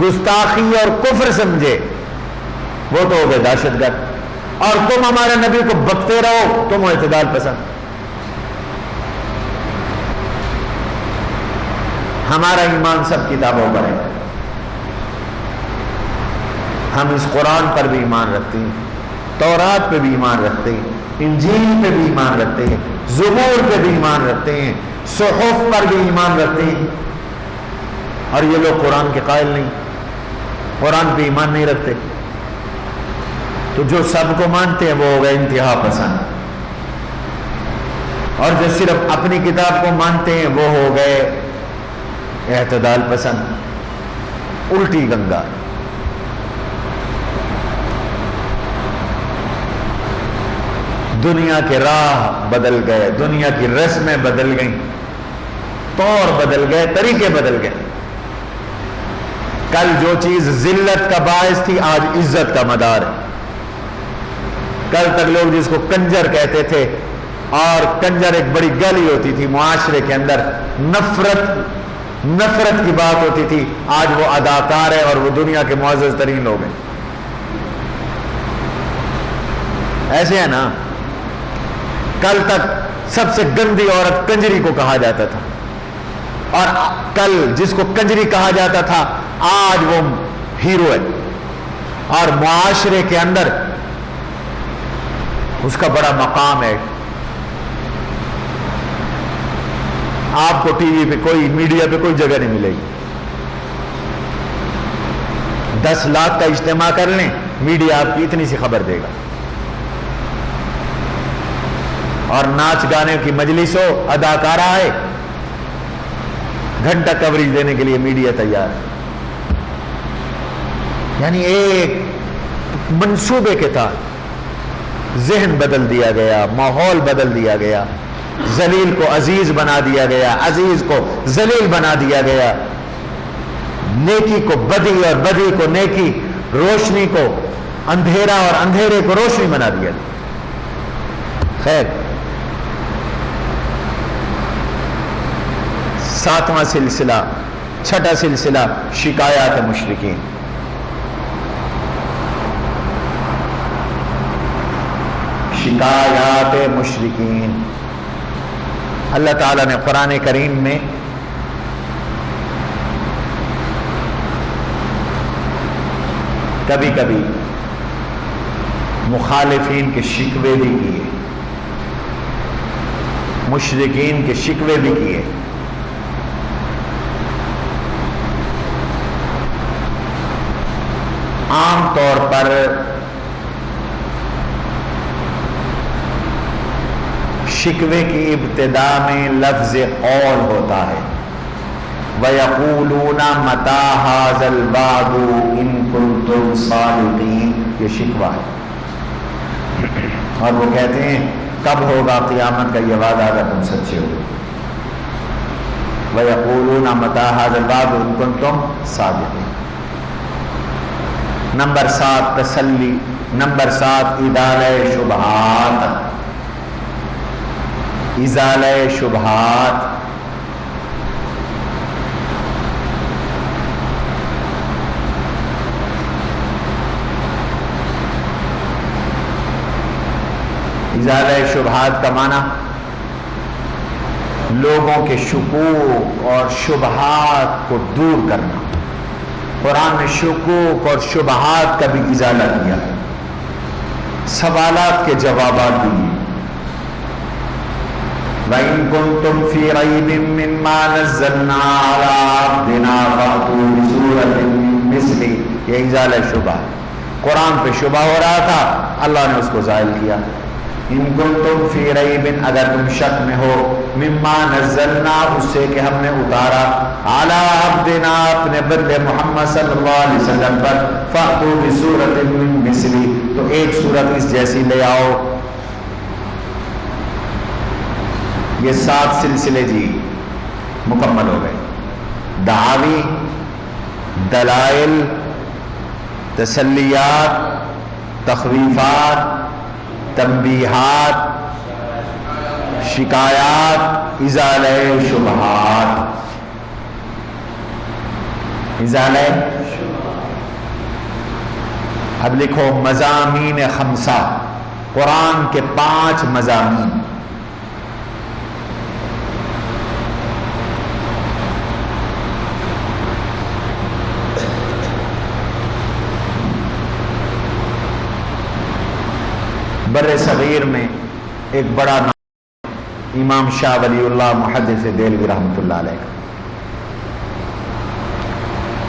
گستاخی اور کفر سمجھے, وہ تو ہو گئے دہشت گرد. اور تم ہمارے نبی کو بکتے رہو, تم ہو اعتدال پسند. ہمارا ایمان سب کتابوں پر ہے. ہم اس قرآن پر بھی ایمان رکھتے ہیں, تورات پہ بھی ایمان رکھتے ہیں, انجیل پہ بھی ایمان رکھتے ہیں, زبور پہ بھی ایمان رکھتے ہیں, صحف پر بھی ایمان رکھتے ہیں. اور یہ لوگ قرآن کے قائل نہیں, قرآن پہ ایمان نہیں رکھتے. تو جو سب کو مانتے ہیں وہ ہو گئے انتہا پسند, اور جو صرف اپنی کتاب کو مانتے ہیں وہ ہو گئے اعتدال پسند. الٹی گنگا. دنیا کے راہ بدل گئے, دنیا کی رسمیں بدل گئیں, طور بدل گئے, طریقے بدل گئے. کل جو چیز ذلت کا باعث تھی آج عزت کا مدار ہے. کل تک لوگ جس کو کنجر کہتے تھے, اور کنجر ایک بڑی گالی ہوتی تھی معاشرے کے اندر, نفرت کی بات ہوتی تھی, آج وہ اداکار ہے اور وہ دنیا کے معزز ترین لوگ ہیں. ایسے ہے نا. کل تک سب سے گندی عورت کنجری کو کہا جاتا تھا, اور کل جس کو کنجری کہا جاتا تھا آج وہ ہیرو ہے, اور معاشرے کے اندر اس کا بڑا مقام ہے. آپ کو ٹی وی پہ کوئی, میڈیا پہ کوئی جگہ نہیں ملے گی. 10 لاکھ کا اجتماع کر لیں, میڈیا آپ کی اتنی سی خبر دے گا. اور ناچ گانے کی مجلس ہو, اداکارہ ہے, گھنٹہ کوریج دینے کے لیے میڈیا تیار ہے. یعنی ایک منصوبے کے تحت ذہن بدل دیا گیا, ماحول بدل دیا گیا, ذلیل کو عزیز بنا دیا گیا, عزیز کو ذلیل بنا دیا گیا, نیکی کو بدی اور بدی کو نیکی, روشنی کو اندھیرا اور اندھیرے کو روشنی بنا دیا. خیر, 7واں سلسلہ, چھٹا سلسلہ شکایات شکایات مشرکین. اللہ تعالیٰ نے قرآن کریم میں کبھی کبھی مخالفین کے شکوے بھی کیے، مشرکین کے شکوے بھی کیے. عام طور پر شکوے کی ابتدا میں لفظ قول ہوتا ہے. وَيَقُولُونَ مَتَى هَذَا الْوَعْدُ إِن كُنتُمْ صَادِقِينَ، یہ شکوہ ہے. اور وہ کہتے ہیں کب ہوگا قیامت کا یہ وعدہ اگر تم سچے ہو. وَيَقُولُونَ مَتَى هَذَا الْوَعْدُ إِن كُنتُمْ صَادِقِينَ. نمبر 7 تسلی. نمبر 7 ازالہ شبہات. ازالہ شبہات. ازالہ شبہات کا معنی لوگوں کے شکوک اور شبہات کو دور کرنا. قرآن نے شکوک اور شبہات کا بھی ازالہ کیا ہے، سوالات کے جوابات دیے. وَإِن كُنتُمْ فِي رَيْبٍ مِّمَّا نَزَّلْنَا عَلَىٰ عَبْدِنَا فَأْتُوا بِسُورَةٍ مِّن مِّثْلِهِ. یہ ازالہ شبہ. قرآن پہ شبہ ہو رہا تھا، اللہ نے اس کو زائل کیا. ان کنتم فی ریب، اگر تم شک میں ہو، مما نزلنا، اس سے کہ ہم نے اتارا، علی عبدنا، اپنے بندے محمد صلی اللہ علیہ وسلم پر، فأتوا بسورۃ من مثلی، تو ایک سورت اس جیسی لے آؤ. یہ 7 سلسلے جی مکمل ہو گئے. دعاوی، دلائل، تسلیات، تخویفات، تنبیہات، شکایات، ازالہ شبہات. ازالہ. اب لکھو مضامین 5، قرآن کے 5 مضامین. بر صغیر میں ایک بڑا نام امام شاہ ولی اللہ محدث دہلوی رحمۃ اللہ علیہ کا.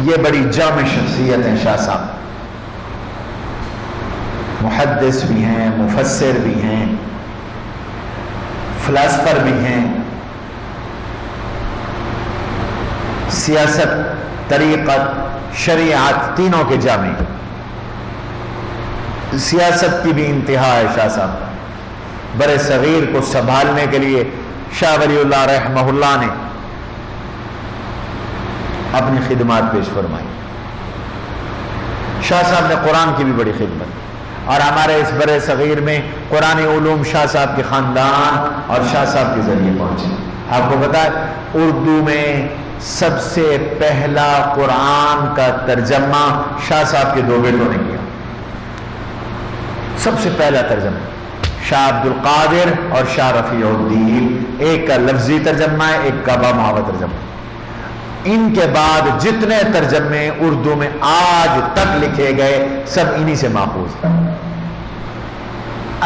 یہ بڑی جامع شخصیت ہیں شاہ صاحب. محدث بھی ہیں، مفسر بھی ہیں، فلاسفر بھی ہیں، سیاست، طریقت، شریعت تینوں کے جامع. سیاست کی بھی انتہا ہے شاہ صاحب. بر صغیر کو سنبھالنے کے لیے شاہ ولی اللہ رحمہ اللہ نے اپنی خدمات پیش فرمائی. شاہ صاحب نے قرآن کی بھی بڑی خدمت، اور ہمارے اس بر صغیر میں قرآن علوم شاہ صاحب کے خاندان اور شاہ صاحب کے ذریعے پہنچے. آپ کو پتا ہے اردو میں سب سے پہلا قرآن کا ترجمہ شاہ صاحب کے 2 بیٹوں نے کیا. سب سے پہلا ترجمہ شاہ عبد القادر اور شاہ رفیع الدین. ایک کا لفظی ترجمہ ہے، ایک کا بامحاورہ ترجمہ. ان کے بعد جتنے ترجمے اردو میں آج تک لکھے گئے سب انہی سے ماخوذ ہیں.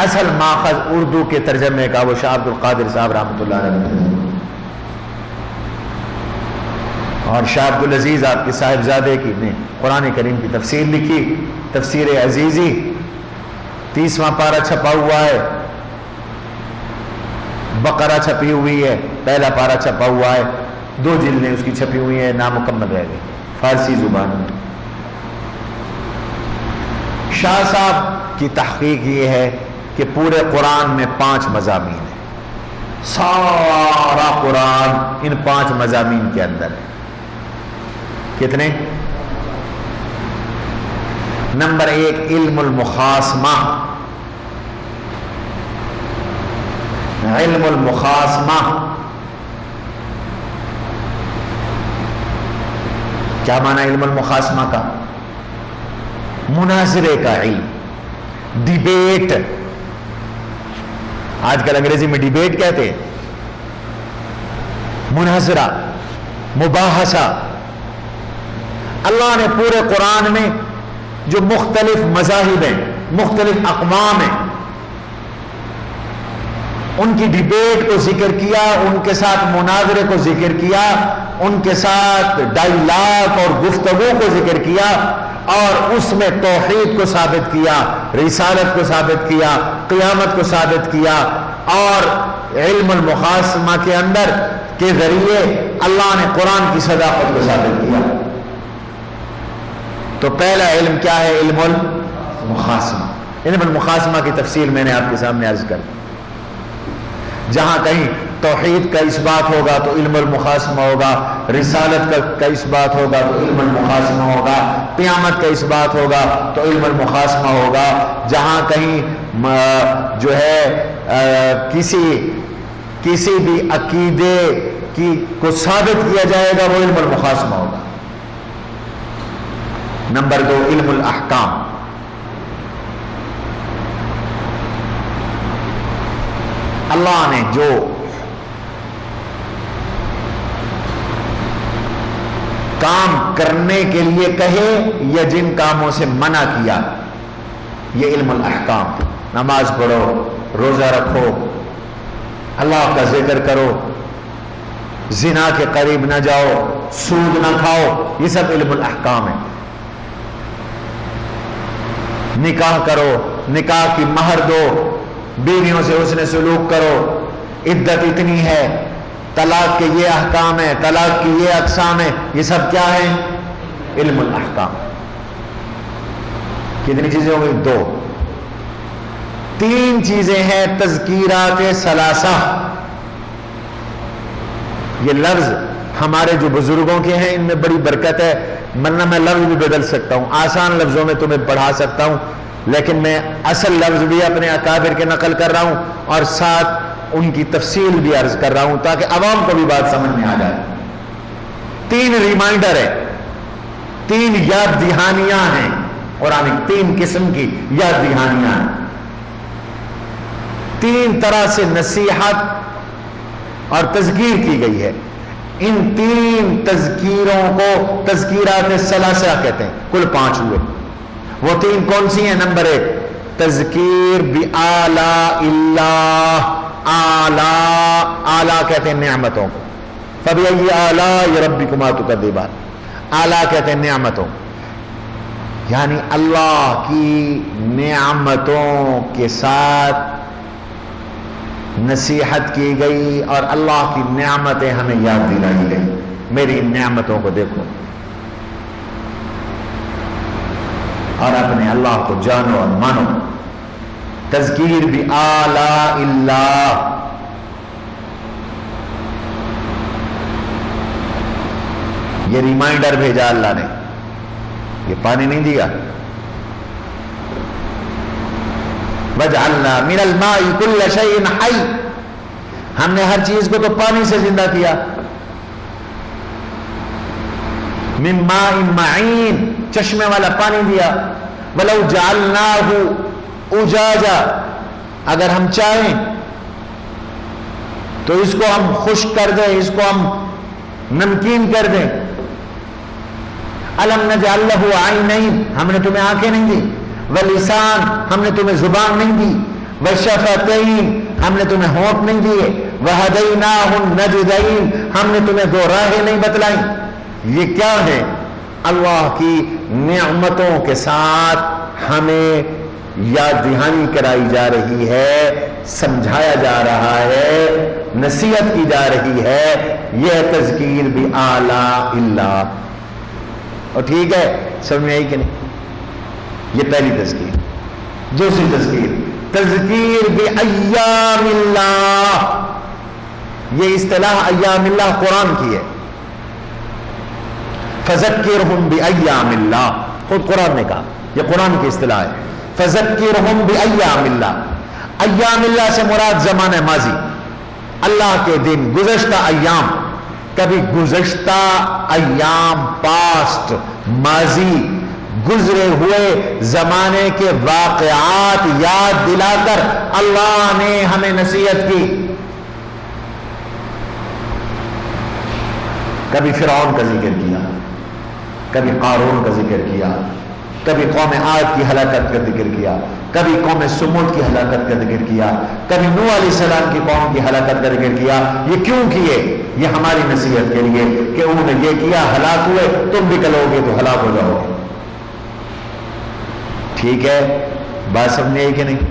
اصل ماخذ اردو کے ترجمے کا وہ شاہ عبد القادر صاحب رحمۃ اللہ علیہ. اور شاہ عبد العزیز آپ کے صاحبزادے کی نے قرآن کریم کی تفسیر لکھی، تفسیر عزیزی. 30واں پارہ چھپا ہوا ہے، بقرہ چھپی ہوئی ہے، پہلا پارہ چھپا ہوا ہے، 2 جلدیں اس کی چھپی ہوئی ہیں، نامکمل رہ گئی فارسی زبان میں. شاہ صاحب کی تحقیق یہ ہے کہ پورے قرآن میں 5 مضامین ہیں. سارا قرآن ان 5 مضامین کے اندر ہے. کتنے؟ نمبر 1 علم المخاصمہ. علم المخاصمہ کیا معنی علم المخاصمہ کا؟ مناظرے کا علم، ڈیبیٹ. آج کل انگریزی میں ڈیبیٹ کہتے ہیں، مناظرہ، مباحثہ۔ اللہ نے پورے قرآن میں جو مختلف مذاہب ہیں، مختلف اقوام ہیں، ان کی ڈیبیٹ کو ذکر کیا، ان کے ساتھ مناظرے کو ذکر کیا، ان کے ساتھ ڈائیلاگ اور گفتگو کو ذکر کیا، اور اس میں توحید کو ثابت کیا، رسالت کو ثابت کیا، قیامت کو ثابت کیا، اور علم المخاصمہ کے اندر کے ذریعے اللہ نے قرآن کی صداقت کو ثابت کیا۔ تو پہلا علم کیا ہے؟ علم المخاصمہ۔ علم المخاصمہ کی تفصیل میں نے آپ کے سامنے عرض کر دی۔ جہاں کہیں توحید کا اس بات ہوگا تو علم المخاصمہ ہوگا، رسالت کا اس بات ہوگا تو علم المخاصمہ ہوگا، قیامت کا اس بات ہوگا تو علم المخاصمہ ہوگا، جہاں کہیں جو ہے کسی بھی عقیدے کو ثابت کیا جائے گا وہ علم المخاصمہ ہوگا۔ نمبر 2 علم الاحکام۔ اللہ نے جو کام کرنے کے لیے کہے یا جن کاموں سے منع کیا، یہ علم الاحکام۔ نماز پڑھو، روزہ رکھو، اللہ کا ذکر کرو، زنا کے قریب نہ جاؤ، سود نہ کھاؤ، یہ سب علم الاحکام ہے۔ نکاح کرو، نکاح کی مہر دو، بیویوں سے حسن سلوک کرو، عدت اتنی ہے، طلاق کے یہ احکام ہے، طلاق کی یہ اقسام ہے، یہ سب کیا ہے؟ علم الاحکام۔ کتنی چیزیں ہو گئی؟ 2۔ 3 چیزیں ہیں تذکیرات ثلاثہ۔ یہ لفظ ہمارے جو بزرگوں کے ہیں ان میں بڑی برکت ہے، ورنہ میں لفظ بھی بدل سکتا ہوں، آسان لفظوں میں تمہیں پڑھا سکتا ہوں، لیکن میں اصل لفظ بھی اپنے اکابر کے نقل کر رہا ہوں اور ساتھ ان کی تفصیل بھی عرض کر رہا ہوں تاکہ عوام کو بھی بات سمجھ میں آ جائے۔ 3 ریمائنڈر ہے، 3 یاد دہانیاں ہیں قرآن، 3 قسم کی یاد دہانیاں ہیں، 3 طرح سے نصیحت اور تذکیر کی گئی ہے۔ ان 3 تذکیروں کو تذکیرات ثلاثہ کہتے ہیں، کل 5 ہوئے۔ وہ 3 کون سی ہیں؟ نمبر 1 تذکیر بآلاء اللہ۔ آلہ کہتے ہیں نعمتوں کو، فبأي آلاء ربكما تكذبان۔ آلہ کہتے ہیں نعمتوں، یعنی اللہ کی نعمتوں کے ساتھ نصیحت کی گئی اور اللہ کی نعمتیں ہمیں یاد دلائی گئی، میری ان نعمتوں کو دیکھو اور اپنے اللہ کو جانو اور مانو۔ تذکیر بآلاء اللہ۔ یہ ریمائنڈر بھیجا اللہ نے، یہ پانی نہیں دیا۔ وَجْعَلْنَا مِنَ الْمَاءِ كُلَّ شَيْءٍ حَيٍّ، ہم نے ہر چیز کو تو پانی سے زندہ کیا۔ مِن مَاءٍ مَعِينٍ، چشمے والا پانی دیا۔ وَلَوْ جَعَلْنَاهُ اجاجا، اگر ہم چاہیں تو اس کو ہم خشک کر دیں، اس کو ہم نمکین کر دیں۔ الم نجعل له عینین، ہم نے تمہیں آنکھیں نہیں دی، ولسان، ہم نے تمہیں زبان نہیں دی، وشفتین، ہم نے تمہیں ہونٹ نہیں دیے، وہدیناہ النجدین، ہم نے تمہیں 2 راہیں نہیں بتلائیں۔ یہ کیا ہے؟ اللہ کی نعمتوں کے ساتھ ہمیں یاد دہانی کرائی جا رہی ہے، سمجھایا جا رہا ہے، نصیحت کی جا رہی ہے۔ یہ تذکیر بآلاء اللہ۔ اور ٹھیک ہے، سمجھ میں آئی کہ نہیں؟ یہ پہلی تذکیر۔ دوسری تذکیر تذکیر بایام اللہ۔ یہ اصطلاح ایام اللہ قرآن کی ہے۔ فذکرہم بایام اللہ، خود قرآن نے کہا، یہ قرآن کی اصطلاح ہے۔ فذکرہم بایام اللہ، ایام اللہ سے مراد زمانہ ماضی، اللہ کے دن، گزشتہ ایام۔ کبھی گزشتہ ایام، پاسٹ، ماضی، گزرے ہوئے زمانے کے واقعات یاد دلا کر اللہ نے ہمیں نصیحت کی. کبھی فرعون کا ذکر کیا، کبھی قارون کا ذکر کیا، کبھی قوم عاد کی ہلاکت کا ذکر کیا، کبھی قوم سمود کی ہلاکت کا ذکر کیا، کبھی نوح علیہ السلام کی قوم کی ہلاکت کا ذکر کیا. یہ کیوں کیے؟ یہ ہماری نصیحت کے لیے کہ انہوں نے یہ کیا، ہلاک ہوئے، تم بھی کلو گے تو ہلاک ہو جاؤ گے. ٹھیک ہے، بات سمجھے کہ نہیں؟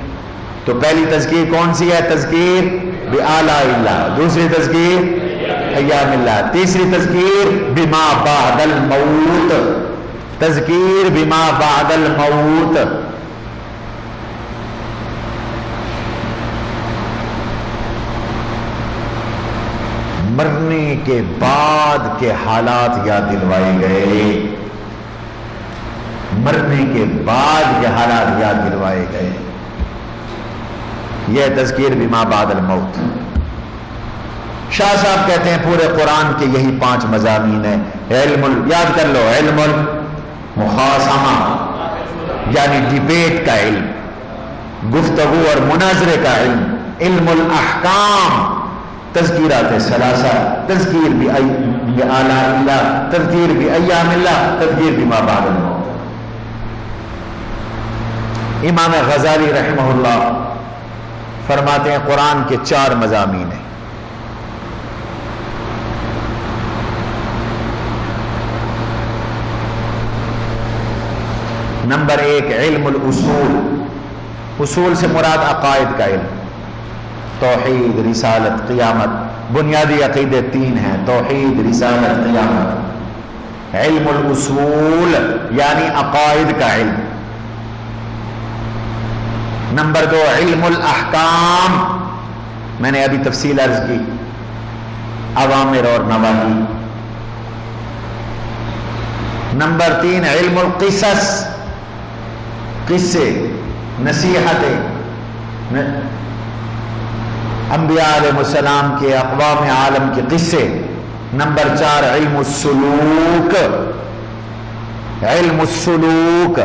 تو پہلی تذکیر کون سی ہے؟ تذکیر بآلاء اللہ. دوسری تذکیر ایام اللہ. تیسری تذکیر بما بعد الموت. تذکیر بما بعد الموت. مرنے کے بعد کے حالات یاد دلوائے گئے. مرنے کے بعد کے حالات یاد دلوائے گئے. یہ تذکیر بما بعد الموت. شاہ صاحب کہتے ہیں پورے قرآن کے یہی 5 مضامین ہیں. یاد کر لو، علم المخاصمہ یعنی ڈیبیٹ کا علم، گفتگو اور مناظرے کا علم. علم الاحکام، تذکیرات ثلاثہ، تذکیر بآلاء اللہ، تذکیر بایام اللہ، تذکیر بما بعد الموت. امام غزالی رحمہ اللہ فرماتے ہیں قرآن کے 4 مضامین ہیں. نمبر 1 علم الاصول. اصول سے مراد عقائد کا علم، توحید، رسالت، قیامت. بنیادی عقیدے 3 ہیں: توحید، رسالت، قیامت. علم الاصول یعنی عقائد کا علم. نمبر 2 علم الاحکام. میں نے ابھی تفصیل عرض کی، اوامر اور نواہی. نمبر 3 علم القصص. قصے، نصیحتیں، انبیاء علیہ السلام کے، اقوام عالم کے قصے. نمبر 4 علم السلوک. علم السلوک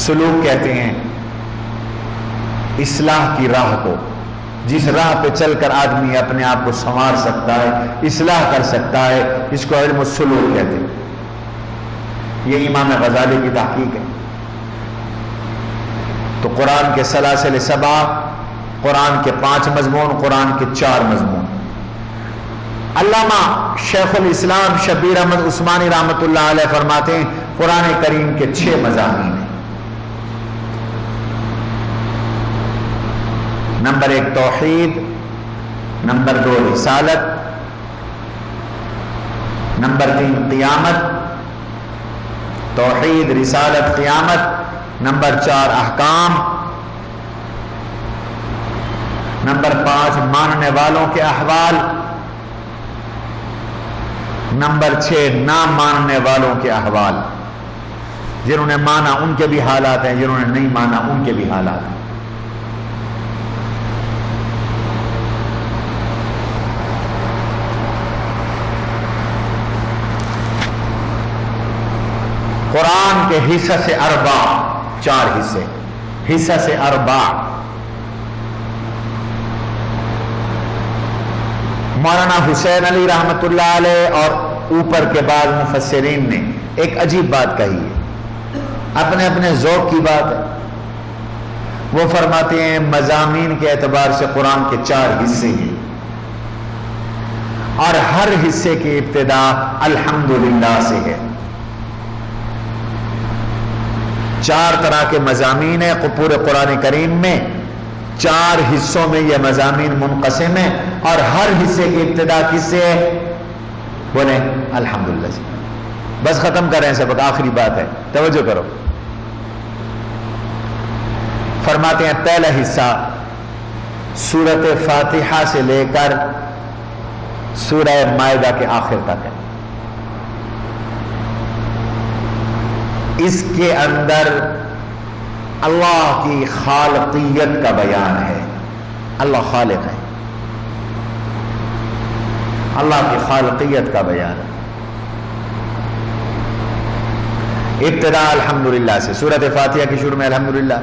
سلوک کہتے ہیں اصلاح کی راہ کو، جس راہ پہ چل کر آدمی اپنے آپ کو سنوار سکتا ہے، اصلاح کر سکتا ہے، اس کو علم السلوک کہتے ہیں. یہ امام غزالی کی تحقیق ہے. تو قرآن کے سلاسل 7، قرآن کے 5 مضمون، قرآن کے 4 مضمون. علامہ شیخ الاسلام شبیر احمد عثمانی رحمۃ اللہ علیہ فرماتے ہیں قرآن کریم کے 6 مضامین ہیں. نمبر 1 توحید، نمبر 2 رسالت، نمبر 3 قیامت. توحید، رسالت، قیامت. نمبر 4 احکام. نمبر 5 ماننے والوں کے احوال. نمبر 6 نہ ماننے والوں کے احوال. جنہوں نے مانا ان کے بھی حالات ہیں، جنہوں نے نہیں مانا ان کے بھی حالات ہیں. قرآن کے حصص اربع، 4 حصے. حصص اربع مولانا حسین علی رحمت اللہ علیہ اور اوپر کے بعد مفسرین نے ایک عجیب بات کہی ہے، اپنے اپنے ذوق کی بات ہے. وہ فرماتے ہیں مضامین کے اعتبار سے قرآن کے 4 حصے ہیں اور ہر حصے کی ابتدا الحمدللہ سے ہے. 4 طرح کے مضامین ہیں پورے قرآن کریم میں. 4 حصوں میں یہ مضامین منقسم ہیں اور ہر حصے کی ابتدا کس سے ہے؟ بولیں الحمدللہ سے. بس ختم کریں سبق، آخری بات ہے، توجہ کرو. فرماتے ہیں پہلا حصہ سورۃ فاتحہ سے لے کر سورہ مائدہ کے آخر تک ہے. اس کے اندر اللہ کی خالقیت کا بیان ہے. اللہ خالق ہے، اللہ کی خالقیت کا بیان ہے. ابتدا الحمدللہ سے، سورۃ فاتحہ کی شروع میں الحمدللہ.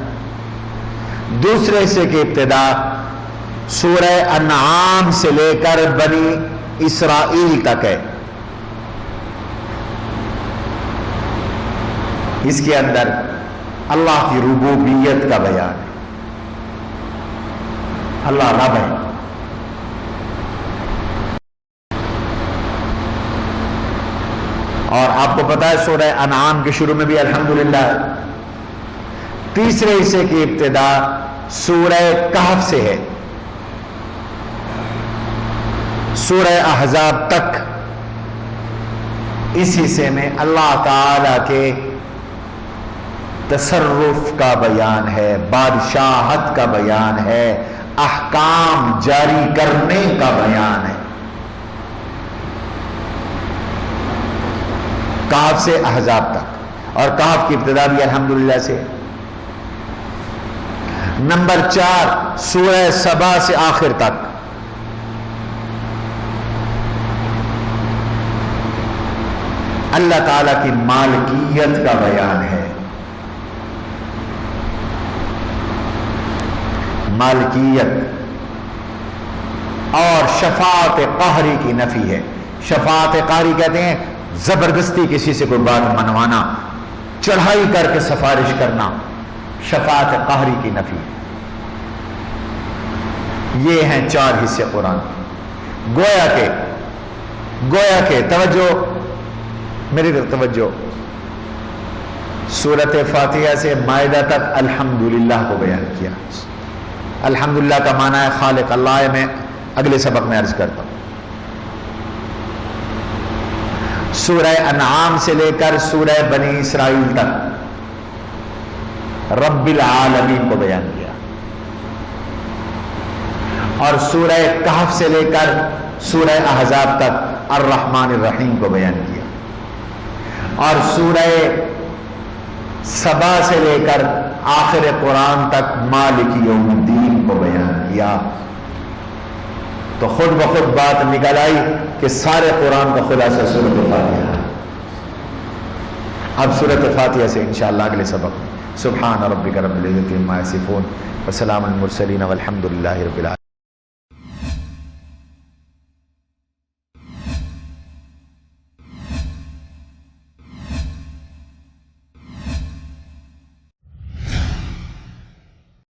دوسرے حصے کی ابتدا سورہ انعام سے لے کر بنی اسرائیل تک ہے. اس کے اندر اللہ کی ربوبیت کا بیان ہے. اللہ رب ہے. اور آپ کو پتا ہے سورہ انعام کے شروع میں بھی الحمدللہ ہے. تیسرے حصے کی ابتدا سورہ کہف سے ہے. سورہ احزاب تک اس حصے میں اللہ تعالی کے تصرف کا بیان ہے، بادشاہت کا بیان ہے، احکام جاری کرنے کا بیان ہے. کہف سے احزاب تک، اور کہف کی ابتدا بھی الحمدللہ سے. نمبر 4 سورہ سبا سے آخر تک اللہ تعالی کی مالکیت کا بیان ہے. مالکیت اور شفاعت قہری کی نفی ہے. شفاعت قہری کہتے ہیں زبردستی کسی سے کوئی بات منوانا، چڑھائی کر کے سفارش کرنا. شفاعت قہری کی نفی. یہ ہیں 4 حصے قرآن. گویا کہ توجہ میری توجہ، سورۃ فاتحہ سے مائدہ تک الحمدللہ کو بیان کیا. الحمدللہ کا معنی ہے خالق اللہ ہے. میں اگلے سبق میں عرض کرتا ہوں. سورہ انعام سے لے کر سورہ بنی اسرائیل تک رب العالمین کو بیان کیا. اور سورہ کہف سے لے کر سورہ احزاب تک الرحمن الرحیم کو بیان کیا. اور سورہ سبا سے لے کر آخر قرآن تک مالک یوم الدین کو بیان کیا. تو خود بخود بات نکل آئی کہ سارے قرآن کا خلاصہ سورۃ فاتحہ. اب سورۃ فاتحہ سے انشاءاللہ اگلے سبق. سبحان ربک رب العزۃ عما یصفون وسلام علی المرسلین والحمد للہ رب العالمین.